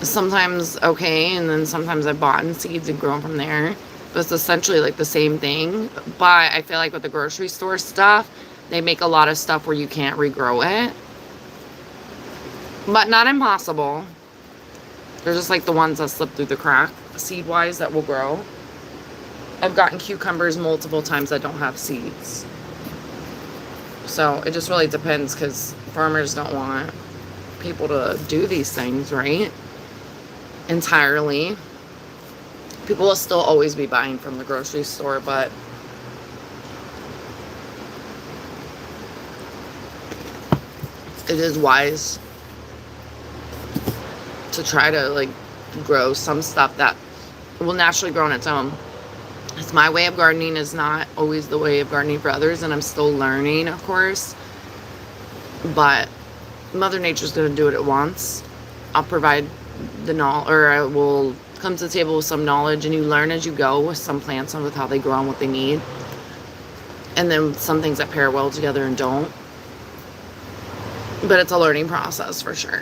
Sometimes okay, and then sometimes I've bought in seeds and grown from there. But it's essentially like the same thing. But I feel like with the grocery store stuff, they make a lot of stuff where you can't regrow it. But not impossible. They're just like the ones that slip through the crack, seed-wise, that will grow. I've gotten cucumbers multiple times that don't have seeds. So it just really depends because farmers don't want people to do these things, right? Entirely. People will still always be buying from the grocery store, but it is wise to try to like grow some stuff that will naturally grow on its own. It's my way of gardening is not always the way of gardening for others, and I'm still learning, of course. But Mother Nature's going to do what it wants. I'll provide the knowledge, or I will come to the table with some knowledge, and you learn as you go with some plants and with how they grow and what they need. And then some things that pair well together and don't. But it's a learning process for sure.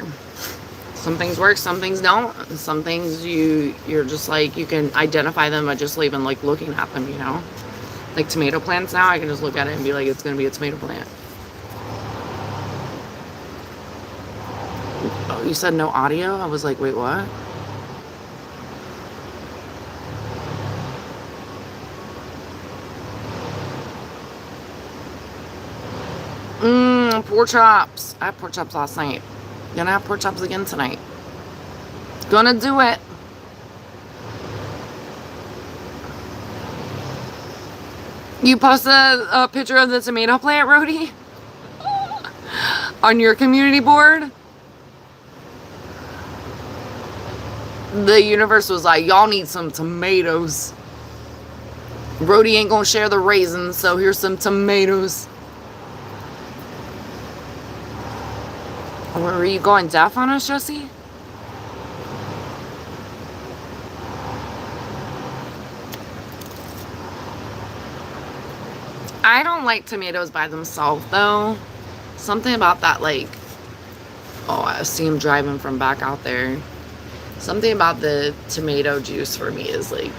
Some things work, some things don't. Some things you're just like, you can identify them by just even like looking at them, you know? Like tomato plants now, I can just look at it and be like, it's going to be a tomato plant. Oh, you said no audio? I was like, wait, what? Pork chops. I had pork chops last night. Gonna have pork chops again tonight. Gonna do it. You posted a picture of the tomato plant, Rhodey? On your community board? The universe was like, y'all need some tomatoes. Rhodey ain't gonna share the raisins, so here's some tomatoes. Were you going deaf on us, Jesse? I don't like tomatoes by themselves, though. Something about that, like... Oh, I see him driving from back out there. Something about the tomato juice for me is, like...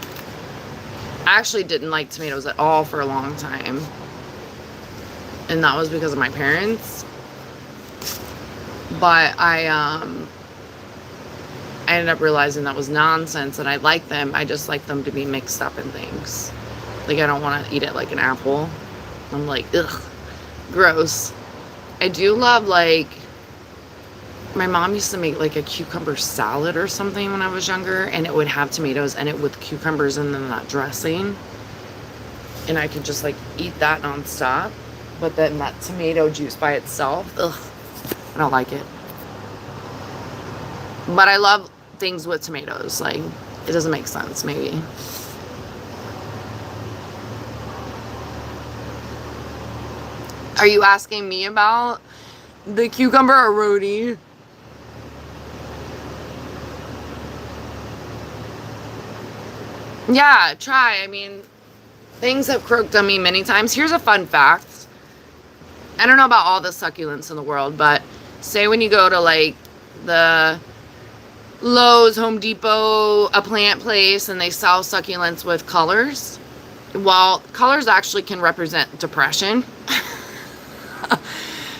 I actually didn't like tomatoes at all for a long time. and that was because of my parents. But I ended up realizing that was nonsense, and I like them. I just like them to be mixed up in things. Like, I don't want to eat it like an apple. I'm like, ugh, gross. I do love, like, my mom used to make like a cucumber salad or something when I was younger, and it would have tomatoes in it with cucumbers and then that dressing. And I could just like eat that nonstop. But then that tomato juice by itself, ugh, I don't like it. But I love things with tomatoes. Like, it doesn't make sense, maybe. Are you asking me about the cucumber or roti? Yeah, try. I mean, things have croaked on me many times. Here's a fun fact. I don't know about all the succulents in the world, but say when you go to like the Lowe's, Home Depot, a plant place, and they sell succulents with colors. Well, colors actually can represent depression.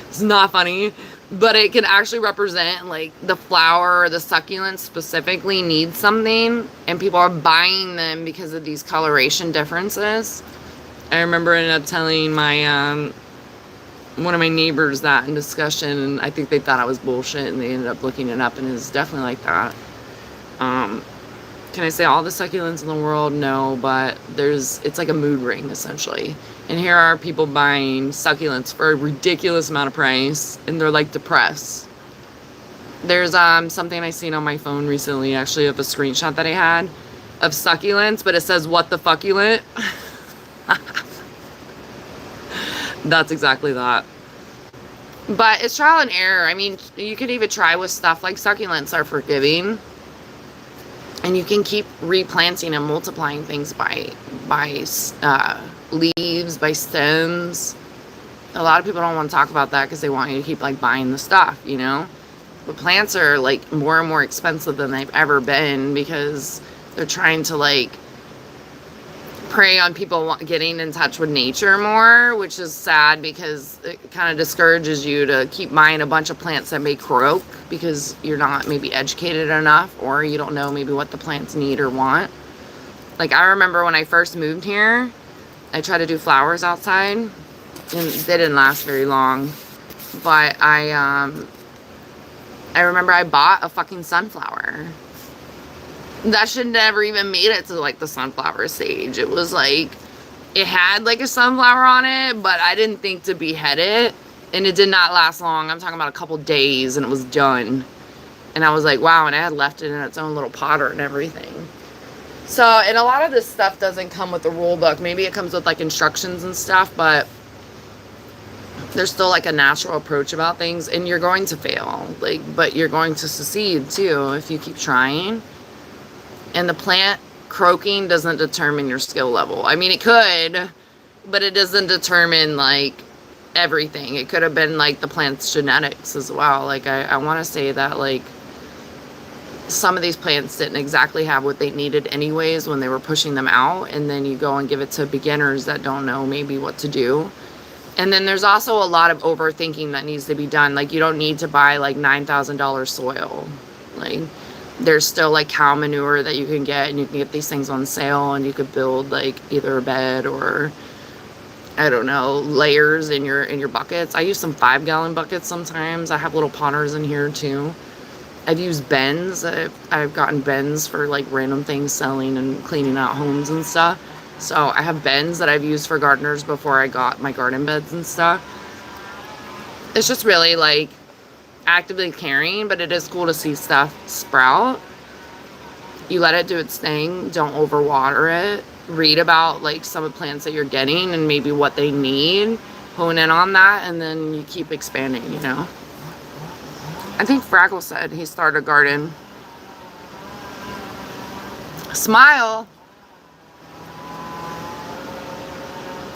It's not funny, but it can actually represent like the flower or the succulent specifically needs something, and people are buying them because of these coloration differences. I remember ended up telling my one of my neighbors that in discussion, and I think they thought I was bullshit, and they ended up looking it up, and it's definitely like that. Can I say all the succulents in the world? No, but it's like a mood ring essentially. And here are people buying succulents for a ridiculous amount of price, and they're like depressed. There's something I seen on my phone recently, actually, of a screenshot that I had of succulents, but it says "what the fucculent." That's exactly that. But it's trial and error. I mean, you could even try with stuff like succulents are forgiving, and you can keep replanting and multiplying things by leaves, by stems. A lot of people don't want to talk about that because they want you to keep like buying the stuff, you know. But plants are like more and more expensive than they've ever been because they're trying to like prey on people getting in touch with nature more, which is sad because it kind of discourages you to keep buying a bunch of plants that may croak because you're not maybe educated enough, or you don't know maybe what the plants need or want. Like, I remember when I first moved here, I tried to do flowers outside, and they didn't last very long. But I remember I bought a fucking sunflower. That should never even made it to like the sunflower stage. It was like, it had like a sunflower on it, but I didn't think to behead it, and it did not last long. I'm talking about a couple days, and it was done. And I was like, wow, and I had left it in its own little potter and everything. So, and a lot of this stuff doesn't come with the rule book. Maybe it comes with like instructions and stuff, but there's still like a natural approach about things, and you're going to fail, like, but you're going to succeed too if you keep trying. And the plant croaking doesn't determine your skill level. I mean, it could, but it doesn't determine like everything. It could have been like the plant's genetics as well. Like, I want to say that like some of these plants didn't exactly have what they needed anyways when they were pushing them out, and then you go and give it to beginners that don't know maybe what to do. And then there's also a lot of overthinking that needs to be done. Like, you don't need to buy like $9,000 soil. Like, there's still like cow manure that you can get, and you can get these things on sale, and you could build like either a bed or, I don't know, layers in your buckets. I use some 5-gallon buckets sometimes. I have little potters in here too. I've used bins. I've gotten bins for like random things, selling and cleaning out homes and stuff. So I have bins that I've used for gardeners before I got my garden beds and stuff. It's just really like actively caring, but it is cool to see stuff sprout. You let it do its thing. Don't overwater it. Read about like some of the plants that you're getting and maybe what they need. Hone in on that, and then you keep expanding, you know. I think Fraggle said he started a garden. Smile.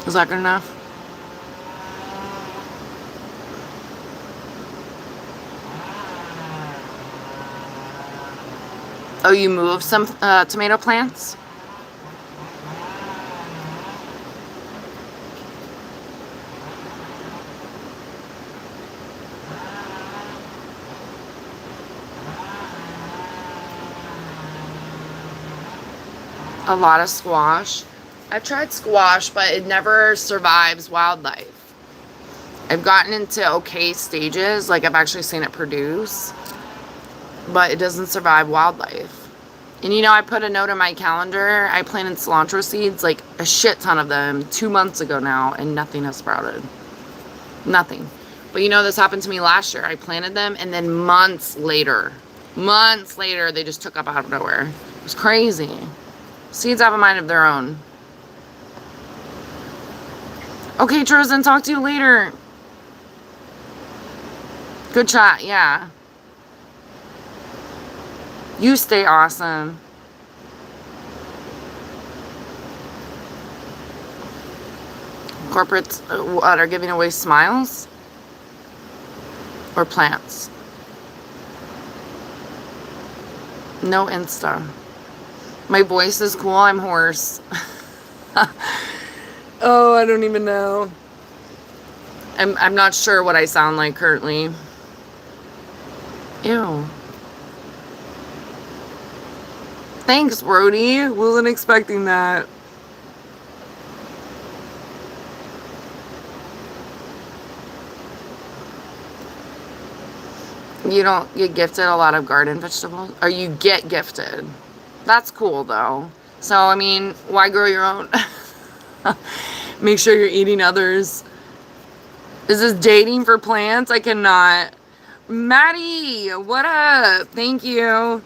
Is that good enough? Oh, you moved some tomato plants? A lot of squash. I've tried squash, but it never survives wildlife. I've gotten into okay stages, like I've actually seen it produce, but it doesn't survive wildlife. And you know, I put a note in my calendar. I planted cilantro seeds, like a shit ton of them, 2 months ago now, and nothing has sprouted. Nothing. But you know, this happened to me last year. I planted them, and then months later, they just took up out of nowhere. It was crazy. Seeds have a mind of their own. Okay, Trozen, talk to you later. Good chat, yeah. You stay awesome. Corporates, what, are giving away smiles? Or plants? No Insta. My voice is cool, I'm hoarse. Oh, I don't even know. I'm not sure what I sound like currently. Ew. Thanks, Brody. Wasn't expecting that. You don't get gifted a lot of garden vegetables? Or you get gifted. That's cool, though. So, I mean, why grow your own? Make sure you're eating others. Is this dating for plants? I cannot. Maddie, what up? Thank you.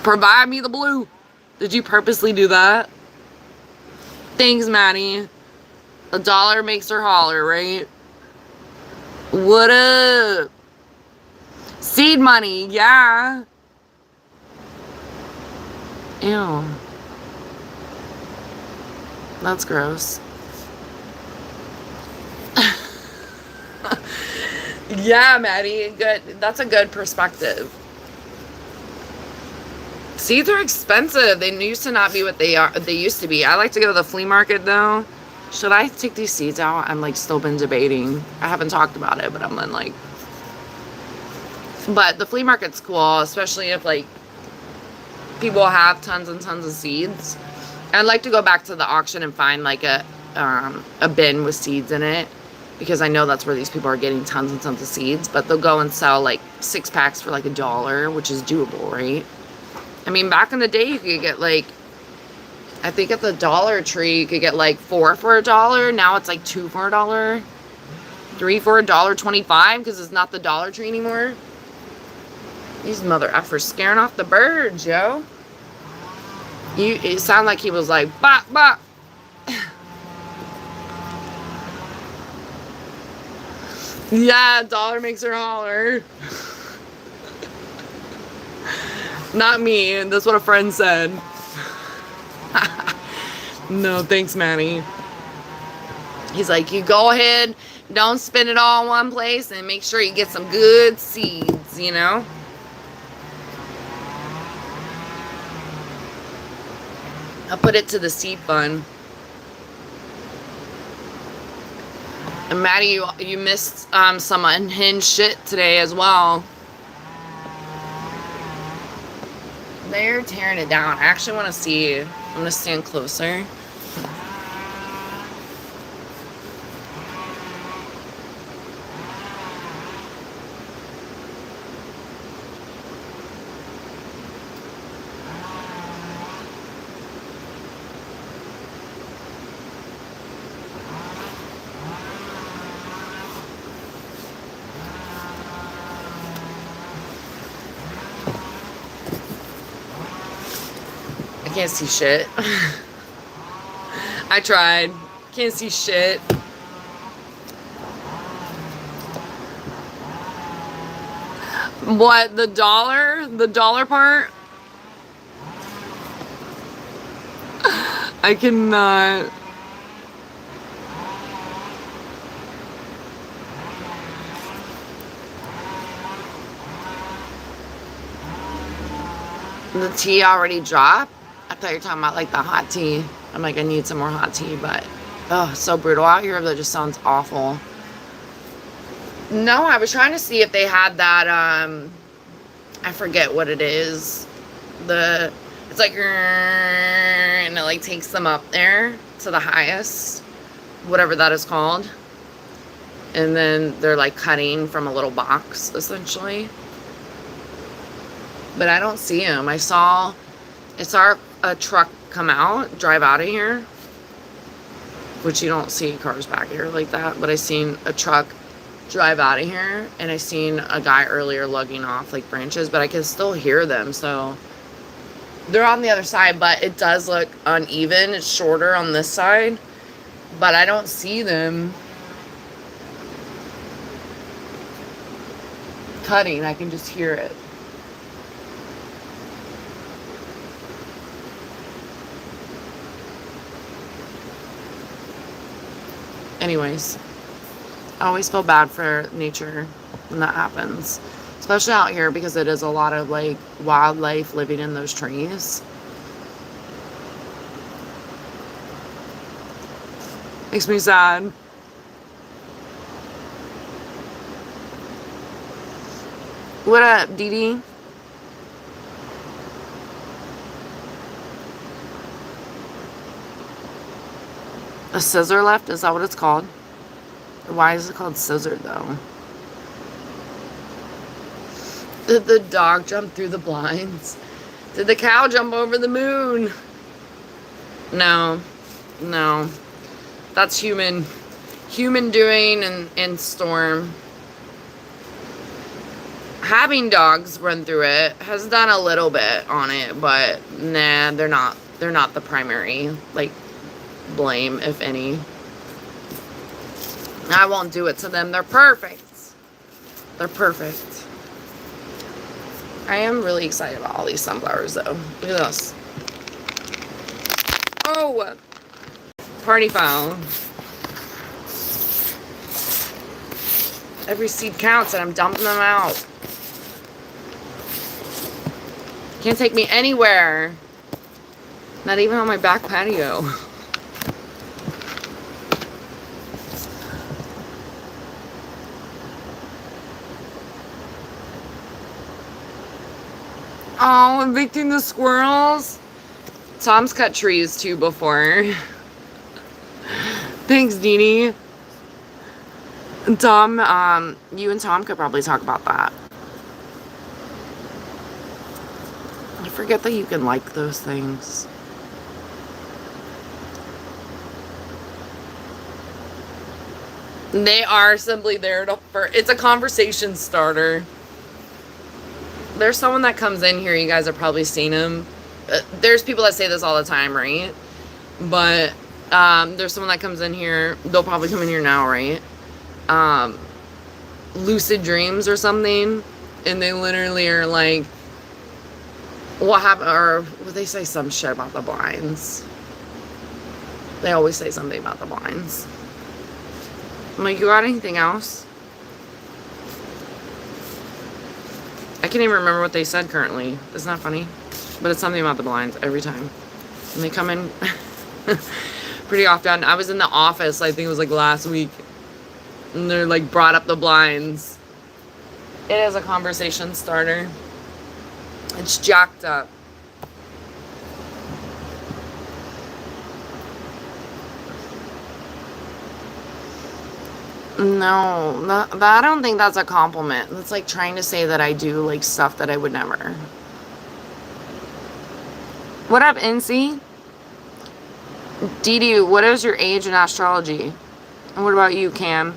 Provide me the blue. Did you purposely do that? Thanks, Maddie. $1 makes her holler, right? What up? Seed money, yeah. Ew. That's gross. Yeah, Maddie, good. That's a good perspective. Seeds are expensive. They used to not be what they are. They used to be. I like to go to the flea market though. Should I take these seeds out? I'm like still been debating. I haven't talked about it, but I'm then like. But the flea market's cool, especially if like people have tons and tons of seeds. I'd like to go back to the auction and find like a bin with seeds in it, because I know that's where these people are getting tons and tons of seeds. But they'll go and sell like 6 packs for like $1, which is doable, right? I mean, back in the day, you could get like, I think at the Dollar Tree, you could get like 4 for $1. Now it's like 2 for $1, 3 for $1.25, because it's not the Dollar Tree anymore. These mother effers scaring off the birds, yo. It sounded like he was like, bop, bop. Yeah, $1 makes her holler. Not me. That's what a friend said. No, thanks, Manny. He's like, you go ahead, don't spend it all in one place, and make sure you get some good seeds, you know? I'll put it to the seed fund. And Maddie, you missed some unhinged shit today as well. They're tearing it down. I actually want to see. I'm going to stand closer. I can't see shit. I tried. Can't see shit. What? The dollar? The dollar part? I cannot. The tea already dropped? I thought you were talking about like the hot tea. I'm like, I need some more hot tea, but oh, so brutal out here. That just sounds awful. No, I was trying to see if they had that, I forget what it is. It's like, and it like takes them up there to the highest, whatever that is called. And then they're like cutting from a little box, essentially. But I don't see them. I saw a truck come out, drive out of here, which you don't see cars back here like that. But I seen a truck drive out of here, and I seen a guy earlier lugging off like branches, but I can still hear them. So they're on the other side, but it does look uneven. It's shorter on this side, but I don't see them cutting. I can just hear it. Anyways, I always feel bad for nature when that happens, especially out here, because it is a lot of like wildlife living in those trees. Makes me sad. What up, Dee Dee? A scissor lift? Is that what it's called? Why is it called scissor, though? Did the dog jump through the blinds? Did the cow jump over the moon? No. No. That's human doing and Storm. Having dogs run through it has done a little bit on it, but nah, they're not the primary, like, blame, if any. I won't do it to them. They're perfect. They're perfect. I am really excited about all these sunflowers, though. Look at this. Oh! Party foul. Every seed counts, and I'm dumping them out. Can't take me anywhere. Not even on my back patio. Oh, evicting the squirrels. Tom's cut trees too before. Thanks, Dee Dee. Tom, you and Tom could probably talk about that. I forget that you can like those things. They are simply there it's a conversation starter. There's someone that comes in here, you guys have probably seen him. There's people that say this all the time, right? But there's someone that comes in here, they'll probably come in here now, right? Lucid dreams or something, and they literally are like, what happened, or would they say some shit about the blinds? They always say something about the blinds. I'm like, you got anything else? I can't even remember what they said currently. It's not funny, but it's something about the blinds every time. And they come in pretty often. I was in the office, I think it was like last week, and they're like brought up the blinds. It is a conversation starter. It's jacked up. No, I don't think that's a compliment. That's like trying to say that I do like stuff that I would never. What up, NC? Dee Dee, what is your age in astrology? And what about you, Cam?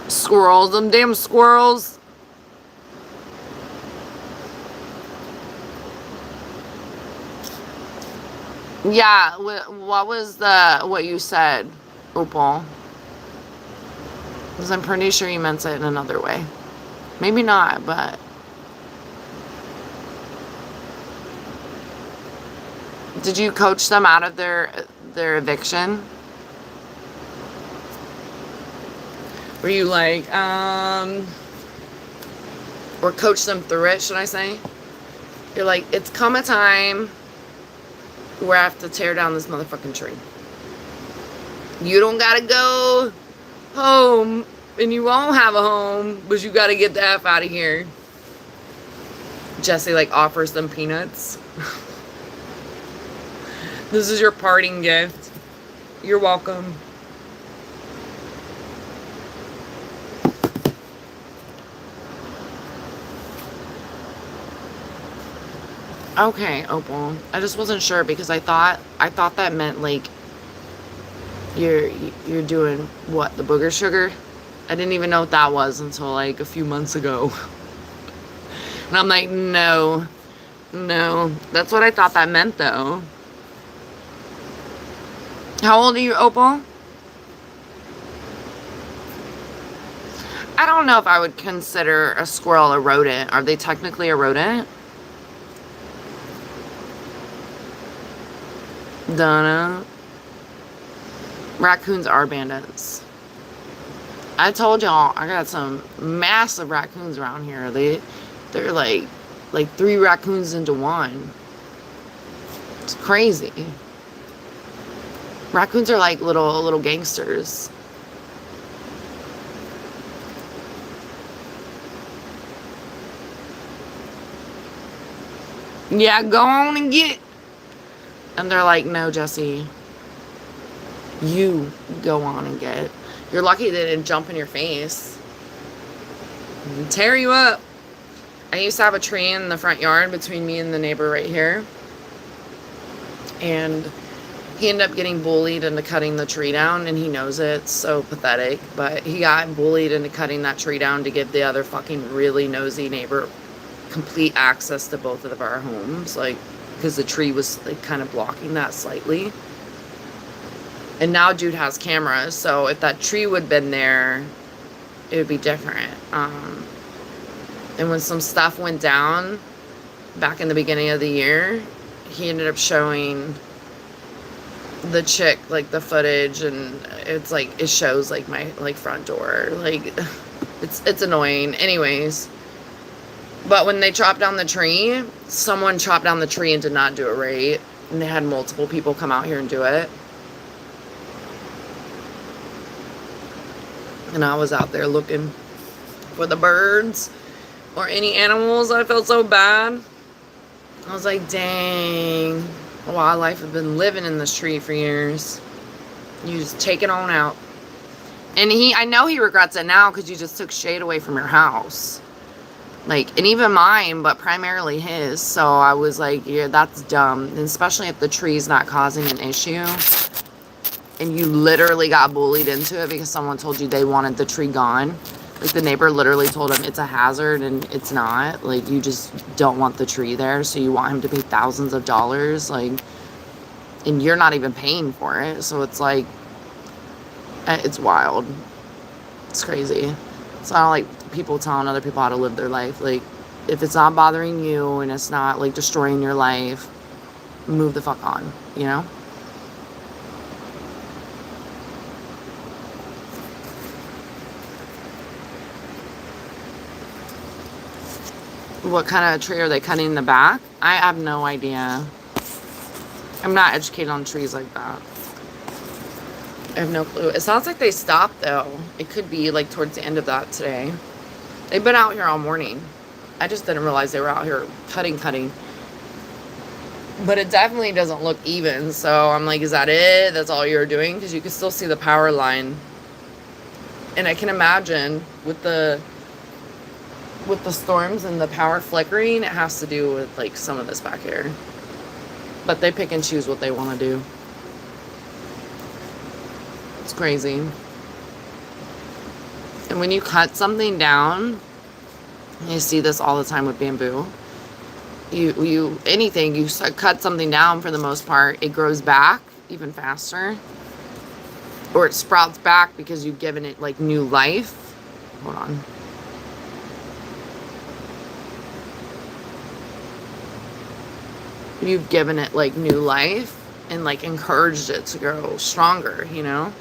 Squirrels, them damn squirrels. Yeah, what was what you said, Opal? Because I'm pretty sure you meant it in another way. Maybe not, but... Did you coach them out of their eviction? Were you like, or coach them through it, should I say? You're like, it's come a time where I have to tear down this motherfucking tree. You don't gotta go home, and you won't have a home, but you gotta get the F out of here. Jesse like offers them peanuts. This is your parting gift. You're welcome. Okay, Opal. I just wasn't sure because I thought that meant like you're doing what, the booger sugar? I didn't even know what that was until like a few months ago. And I'm like, no, that's what I thought that meant though. How old are you, Opal? I don't know if I would consider a squirrel a rodent. Are they technically a rodent? Donna. Raccoons are bandits. I told y'all I got some massive raccoons around here. They're like 3 raccoons into one. It's crazy. Raccoons are like little gangsters. Yeah, go on and get it. And they're like, no, Jesse. You go on and get it. You're lucky they didn't jump in your face and tear you up. I used to have a tree in the front yard between me and the neighbor right here. And he ended up getting bullied into cutting the tree down, and he knows it. It's so pathetic. But he got bullied into cutting that tree down to give the other fucking really nosy neighbor complete access to both of our homes. Like, because the tree was like kind of blocking that slightly. And now dude has cameras, so if that tree would have been there, it would be different. And when some stuff went down back in the beginning of the year, he ended up showing the chick like the footage, and it's like it shows like my like front door. Like it's annoying. Anyways, but when they chopped down the tree, someone chopped down the tree and did not do it right, and they had multiple people come out here and do it. And I was out there looking for the birds or any animals. I felt so bad. I was like, dang, wildlife have been living in this tree for years. You just take it on out. And I know he regrets it now because you just took shade away from your house. Like, and even mine, but primarily his. So I was like, yeah, that's dumb. And especially if the tree's not causing an issue. And you literally got bullied into it because someone told you they wanted the tree gone. Like, the neighbor literally told him it's a hazard, and it's not. Like, you just don't want the tree there, so you want him to pay thousands of dollars. Like, and you're not even paying for it. So it's like, it's wild. It's crazy. So I don't like people telling other people how to live their life. Like, if it's not bothering you and it's not, like, destroying your life, move the fuck on, you know? What kind of tree are they cutting in the back? I have no idea. I'm not educated on trees like that. I have no clue. It sounds like they stopped though. It could be like towards the end of that today. They've been out here all morning. I just didn't realize they were out here cutting. But it definitely doesn't look even. So I'm like, is that it? That's all you're doing? Because you can still see the power line. And I can imagine with the storms and the power flickering, it has to do with like some of this back here. But they pick and choose what they want to do. It's crazy. And when you cut something down, you see this all the time with bamboo. You cut something down, for the most part, it grows back even faster. Or it sprouts back because you've given it like new life. Hold on. You've given it like new life and like encouraged it to grow stronger, you know?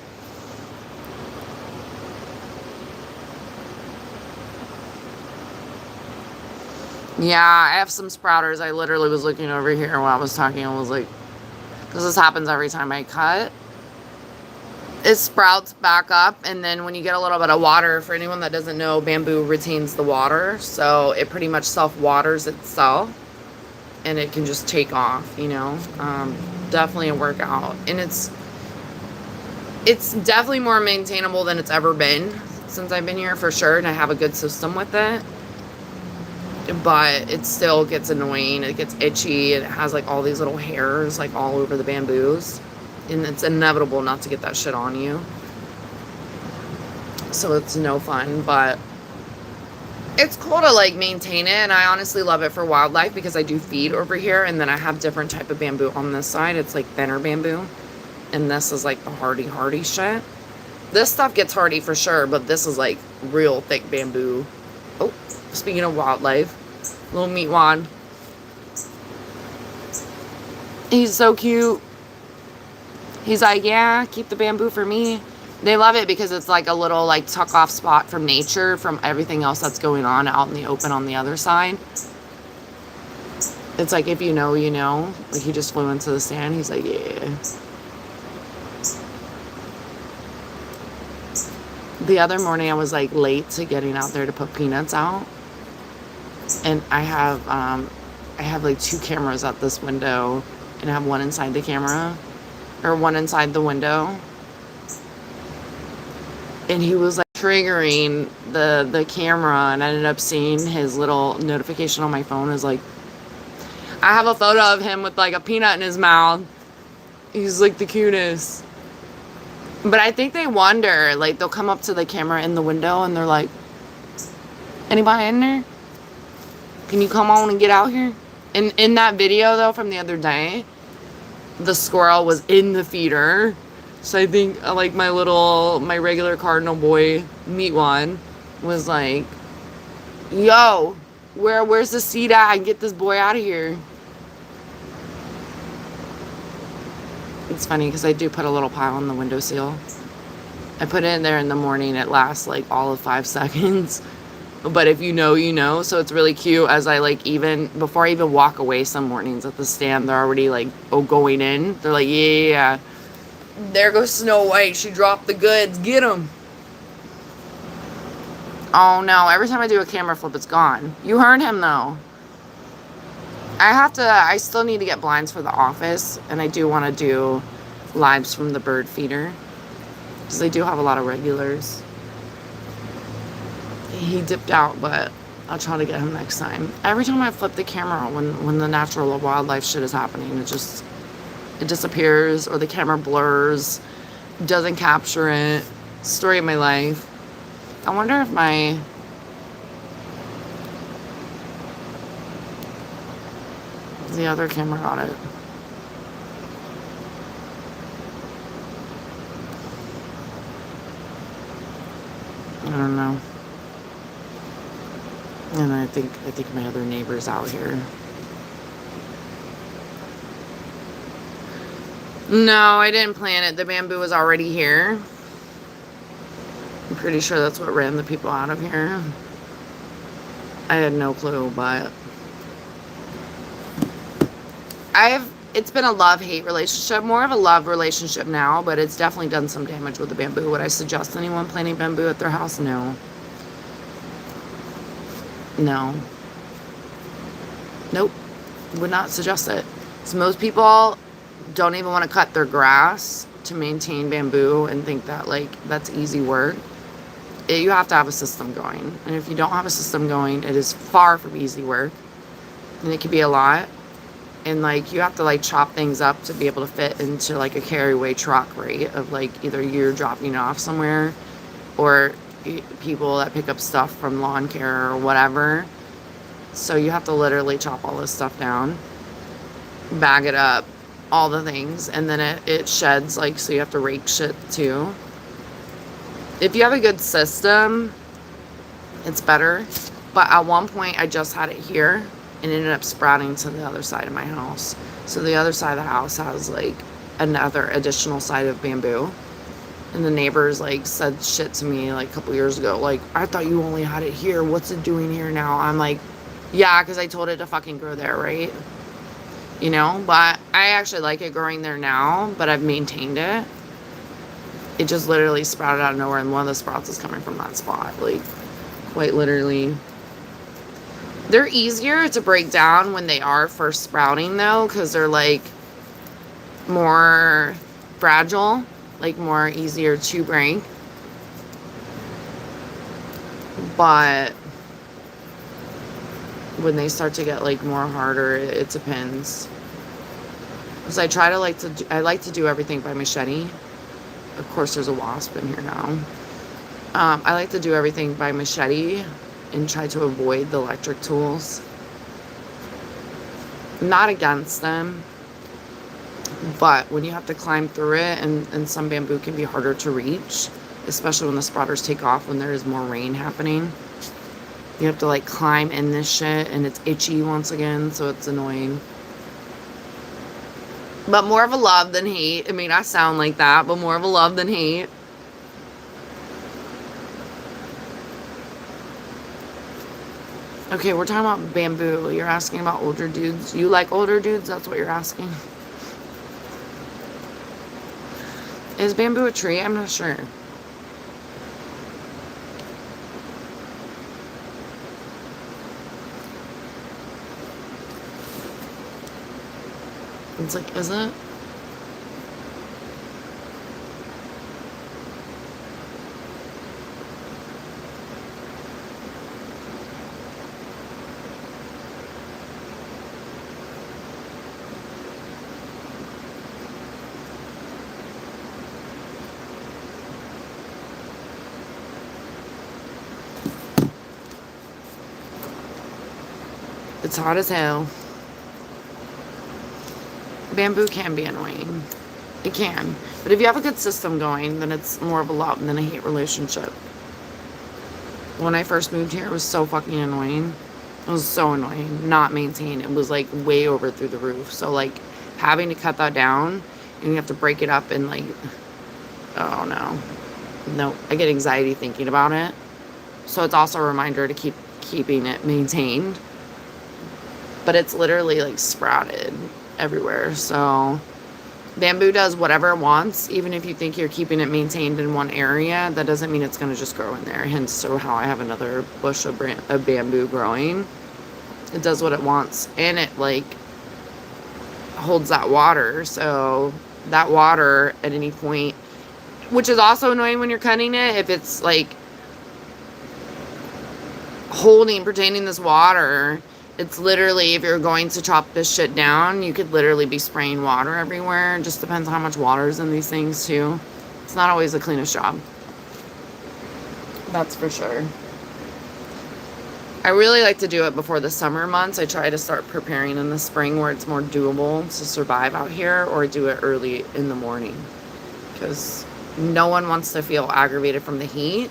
Yeah, I have some sprouters. I literally was looking over here while I was talking and was like, because this happens every time I cut. it sprouts back up, and then when you get a little bit of water, for anyone that doesn't know, bamboo retains the water, so it pretty much self-waters itself, and it can just take off, you know. Definitely a workout, and it's definitely more maintainable than it's ever been since I've been here, for sure, and I have a good system with it. But it still gets annoying. It gets itchy, and it has like all these little hairs like all over the bamboos, and it's inevitable not to get that shit on you. So it's no fun, but it's cool to like maintain it, and I honestly love it for wildlife because I do feed over here, and then I have different type of bamboo on this side. It's like thinner bamboo, and this is like the hardy shit. This stuff gets hardy for sure, but this is like real thick bamboo. Oh, speaking of wildlife, little meat wad. He's so cute. He's like, yeah, keep the bamboo for me. They love it because it's like a little like tuck off spot from nature, from everything else that's going on out in the open on the other side. It's like, if you know, you know. Like, he just flew into the stand. He's like, yeah. The other morning I was like late to getting out there to put peanuts out, and I have like 2 cameras at this window, and I have one inside the camera, or one inside the window, and he was like triggering the camera, and I ended up seeing his little notification on my phone is like, I have a photo of him with like a peanut in his mouth. He's like the cutest. But I think they wonder, like, they'll come up to the camera in the window and they're like, anybody in there? Can you come on and get out here? And in that video, though, from the other day, the squirrel was in the feeder. So I think, like, my regular cardinal boy, meat one, was like, yo, where's the seat at? I can get this boy out of here. It's funny because I do put a little pile on the windowsill. I put it in there in the morning. It lasts like all of 5 seconds. But if you know, you know. So it's really cute as I like, even before I even walk away some mornings at the stand, they're already like, going in. They're like, yeah. There goes Snow White. She dropped the goods. Get them. Oh no. Every time I do a camera flip, it's gone. You heard him though. I still need to get blinds for the office, and I do want to do lives from the bird feeder, because they do have a lot of regulars. He dipped out, but I'll try to get him next time. Every time I flip the camera, when the natural wildlife shit is happening, it disappears, or the camera blurs, doesn't capture it. Story of my life. I wonder if the other camera got it. I don't know. And I think my other neighbor's out here. No, I didn't plant it. The bamboo was already here. I'm pretty sure that's what ran the people out of here. I had no clue, but it's been a love-hate relationship, more of a love relationship now, but it's definitely done some damage with the bamboo. Would I suggest anyone planting bamboo at their house? No. No. Nope. Would not suggest it. So most people don't even want to cut their grass to maintain bamboo and think that, like, that's easy work. You have to have a system going. And if you don't have a system going, it is far from easy work. And it can be a lot. And, like, you have to, like, chop things up to be able to fit into, like, a carry-away truck, right? Of, like, either you're dropping it off somewhere, or people that pick up stuff from lawn care or whatever. So you have to literally chop all this stuff down, bag it up, all the things, and then it sheds, like, so you have to rake shit, too. If you have a good system, it's better. But at one point, I just had it here, and ended up sprouting to the other side of my house. So the other side of the house has like another additional side of bamboo. And the neighbors like said shit to me like a couple years ago. Like, I thought you only had it here. What's it doing here now? I'm like, yeah, because I told it to fucking grow there, right? You know, but I actually like it growing there now, but I've maintained it. it just literally sprouted out of nowhere, and one of the sprouts is coming from that spot, like, quite literally. They're easier to break down when they are first sprouting, though, because they're, like, more fragile, like, more easier to break. But when they start to get, like, more harder, it depends. Because I like to do everything by machete. Of course, there's a wasp in here now. I like to do everything by machete and try to avoid the electric tools. I'm not against them, but when you have to climb through it, and some bamboo can be harder to reach, especially when the sprouters take off when there is more rain happening. You have to, like, climb in this shit, and it's itchy once again, so it's annoying. But more of a love than hate. I mean, I sound like that, but more of a love than hate. Okay, we're talking about bamboo. You're asking about older dudes. You like older dudes? That's what you're asking. Is bamboo a tree? I'm not sure. It's like, is it? It's hot as hell. Bamboo can be annoying. It can. But if you have a good system going, then it's more of a love than a hate relationship. When I first moved here, it was so fucking annoying. It was so annoying. Not maintained. It was, like, way over through the roof. So, like, having to cut that down, and you have to break it up and, like, oh no. No, I get anxiety thinking about it. So it's also a reminder to keeping it maintained. But it's literally, like, sprouted everywhere. So bamboo does whatever it wants. Even if you think you're keeping it maintained in one area, that doesn't mean it's going to just grow in there. Hence, so how I have another bush of bamboo growing. It does what it wants, and it, like, holds that water. So that water at any point, which is also annoying when you're cutting it, if it's, like, pertaining this water, it's literally, if you're going to chop this shit down, you could literally be spraying water everywhere. It just depends on how much water is in these things, too. It's not always the cleanest job. That's for sure. I really like to do it before the summer months. I try to start preparing in the spring where it's more doable to survive out here, or do it early in the morning. Because no one wants to feel aggravated from the heat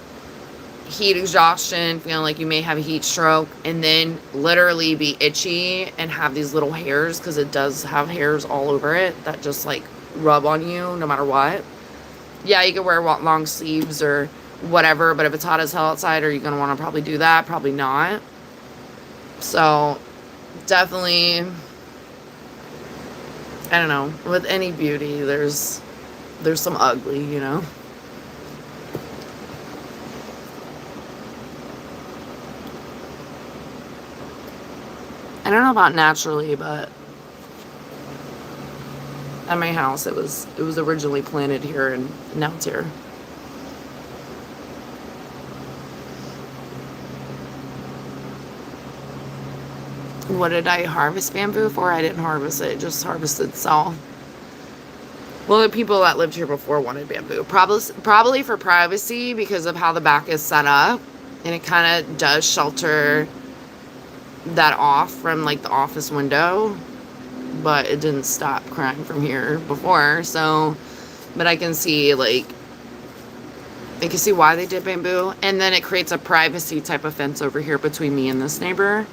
exhaustion, feeling like you may have a heat stroke, and then literally be itchy and have these little hairs, because it does have hairs all over it that just, like, rub on you no matter what. Yeah, you could wear long sleeves or whatever, but if it's hot as hell outside, are you going to want to probably do that? Probably not. So definitely, I don't know, with any beauty, there's some ugly, you know. I don't know about naturally, but at my house, it was originally planted here, and now it's here. What did I harvest bamboo for? I didn't harvest it. It just harvested itself. Well, the people that lived here before wanted bamboo. Probably for privacy, because of how the back is set up. And it kind of does shelter that off from, like, the office window. But it didn't stop crime from here before. So, but I can see, like, I can see why they did bamboo. And then it creates a privacy type of fence over here between me and this neighbor,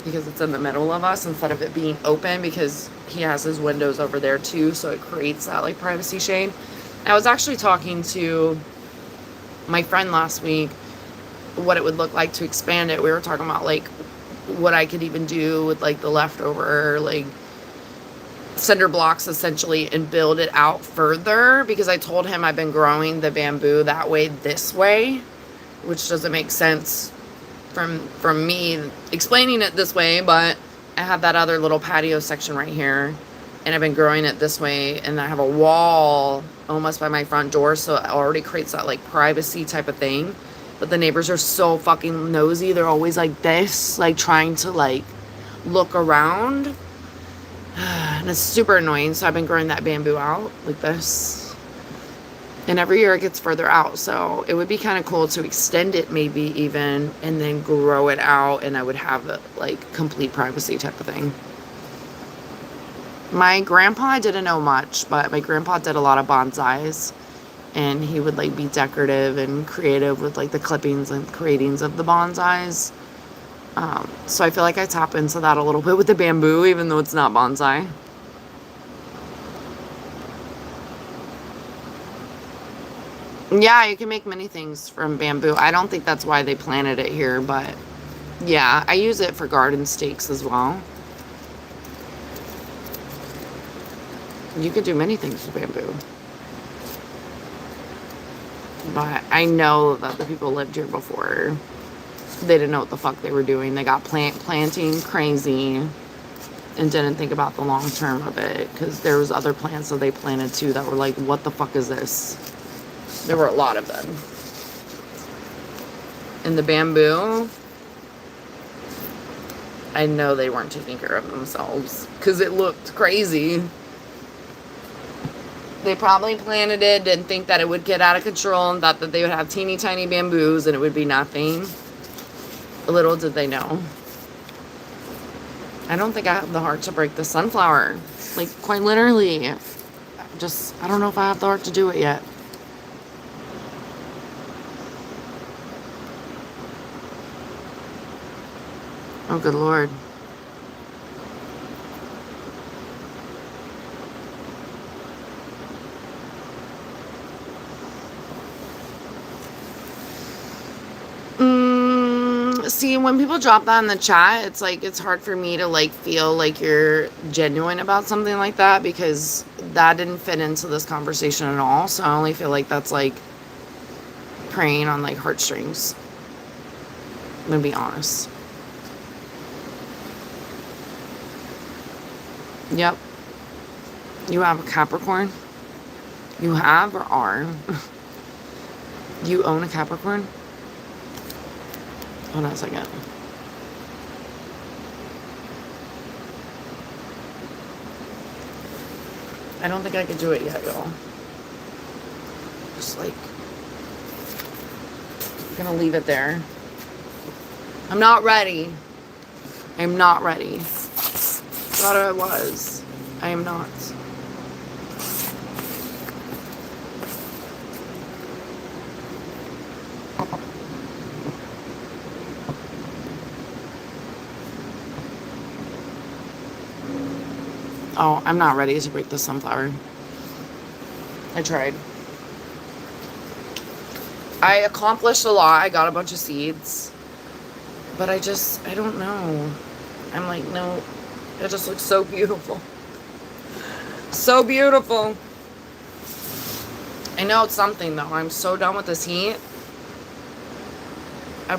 because it's in the middle of us, instead of it being open, because he has his windows over there too, so it creates that, like, privacy shade. I was actually talking to my friend last week what it would look like to expand it. We were talking about, like, what I could even do with, like, the leftover, like, cinder blocks essentially and build it out further, because I told him I've been growing the bamboo that way, this way, which doesn't make sense from me explaining it this way, but I have that other little patio section right here, and I've been growing it this way, and I have a wall almost by my front door, so it already creates that like privacy type of thing. But the neighbors are so fucking nosy. They're always like this, like trying to like look around. And it's super annoying. So I've been growing that bamboo out like this. And every year it gets further out. So it would be kind of cool to extend it maybe even, and then grow it out, and I would have a like complete privacy type of thing. My grandpa, I didn't know much, but my grandpa did a lot of bonsais. And he would like be decorative and creative with like the clippings and creatings of the bonsais. So I feel like I tap into that a little bit with the bamboo, even though it's not bonsai. Yeah, you can make many things from bamboo. I don't think that's why they planted it here, but yeah, I use it for garden stakes as well. You could do many things with bamboo. But I know that the people lived here before. They didn't know what the fuck they were doing. They got planting crazy and didn't think about the long term of it, because there was other plants that they planted too that were like, what the fuck is this? There were a lot of them. And the bamboo, I know they weren't taking care of themselves because it looked crazy. They probably planted it, didn't think that it would get out of control, and thought that they would have teeny tiny bamboos and it would be nothing. Little did they know. I don't think I have the heart to break the sunflower. Like, quite literally. I don't know if I have the heart to do it yet. Oh, good Lord. See, when people drop that in the chat, it's like, it's hard for me to like feel like you're genuine about something like that, because that didn't fit into this conversation at all. So I only feel like that's like preying on like heartstrings. I'm gonna be honest. Yep. You have a Capricorn? You have or are? You own a Capricorn? Hold on a second. I don't think I could do it yet, y'all. Just like, I'm gonna leave it there. I'm not ready. I'm not ready. Thought I was. I am not. Oh, I'm not ready to break the sunflower. I tried. I accomplished a lot. I got a bunch of seeds. But I don't know. I'm like, no. It just looks so beautiful. So beautiful. I know it's something, though. I'm so done with this heat.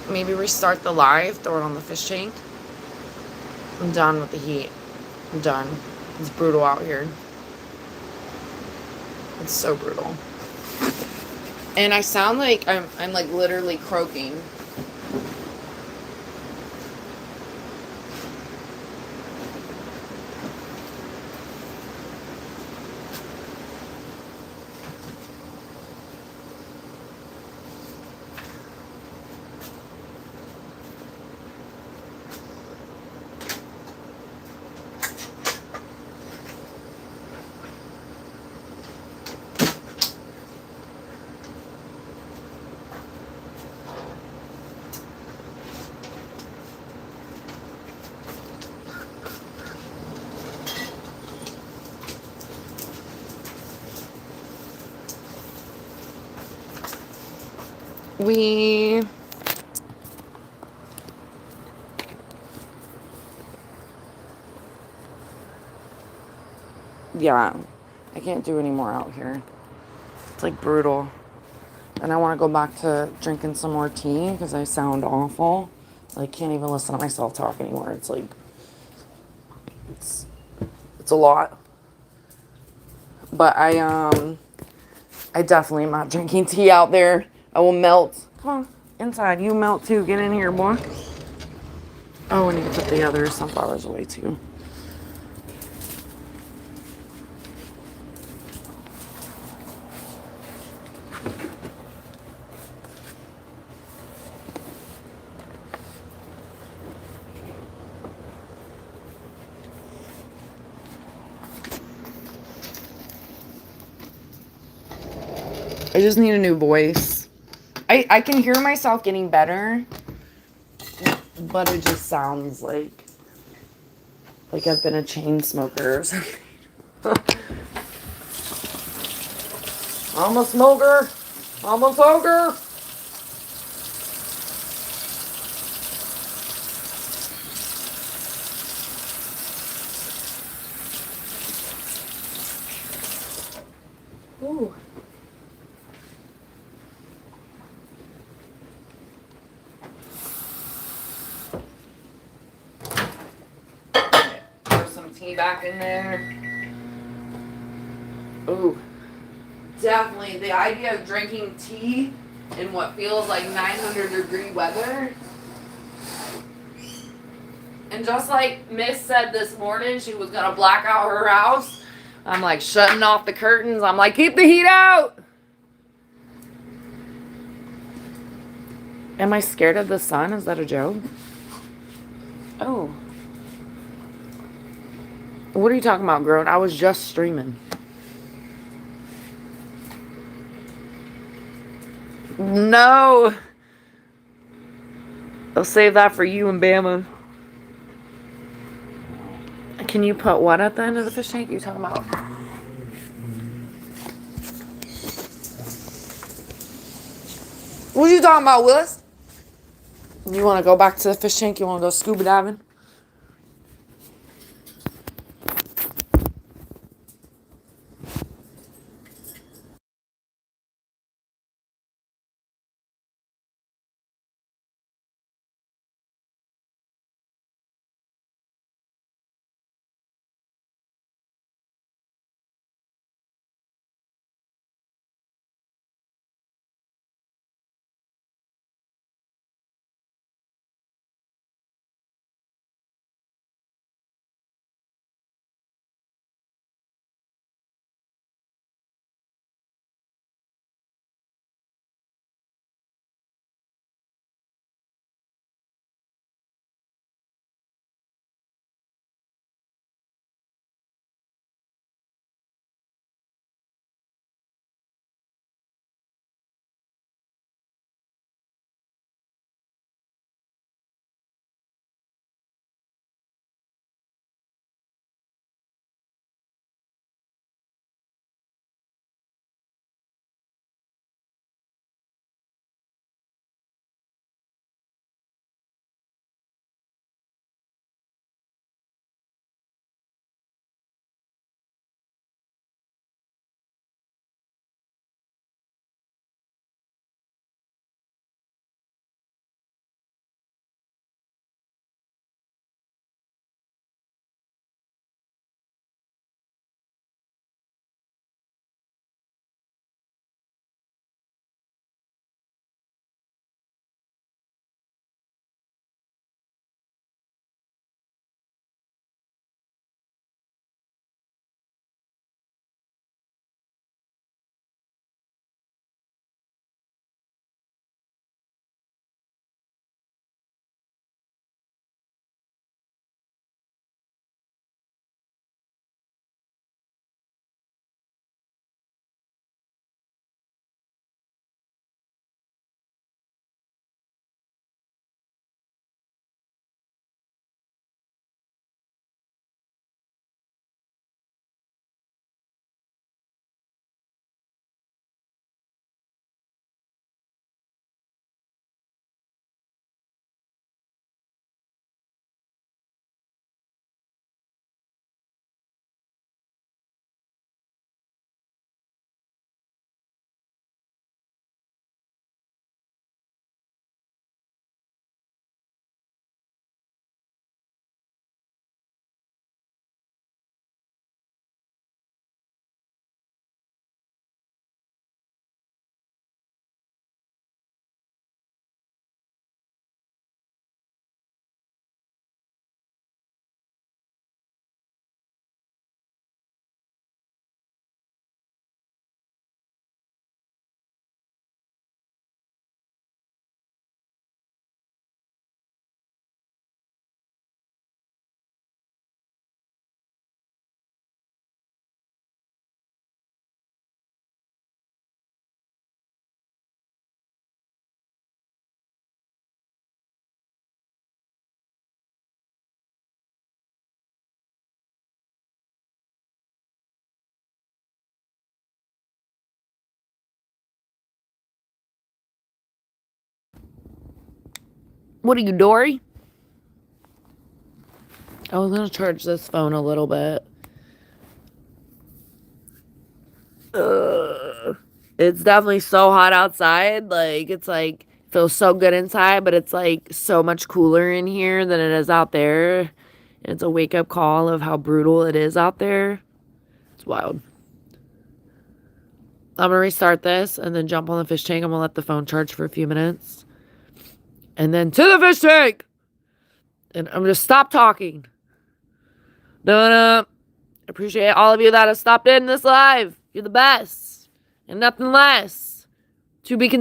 Maybe restart the live. Throw it on the fish tank. I'm done with the heat. I'm done. It's brutal out here. It's so brutal. And I sound like I'm like literally croaking. We Yeah, I can't do any more out here. It's like brutal. And I want to go back to drinking some more tea because I sound awful. I can't even listen to myself talk anymore. It's like, it's a lot. But I definitely am not drinking tea out there. I will melt. Come on, inside. You melt too. Get in here, boy. Oh, I need to put the other sunflowers away too. I just need a new voice. I can hear myself getting better, but it just sounds like I've been a chain smoker or something. I'm a smoker. I'm a smoker. Ooh. Pour some tea back in there. Ooh. Definitely the idea of drinking tea in what feels like 900-degree weather. And just like Miss said this morning, she was gonna black out her house. I'm like shutting off the curtains. I'm like, keep the heat out. Am I scared of the sun? Is that a joke? Oh. What are you talking about, girl? I was just streaming. No. I'll save that for you and Bama. Can you put what at the end of the fish tank? You talking about? What are you talking about, Willis? You want to go back to the fish tank? You want to go scuba diving? What are you, Dory? I was going to charge this phone a little bit. It's definitely so hot outside. Like, it's like, feels so good inside, but it's like so much cooler in here than it is out there. And it's a wake up call of how brutal it is out there. It's wild. I'm going to restart this and then jump on the fish tank. I'm going to let the phone charge for a few minutes. And then to the fish tank! And I'm going to stop talking. Appreciate all of you that have stopped in this live. You're the best. And nothing less. To be continued.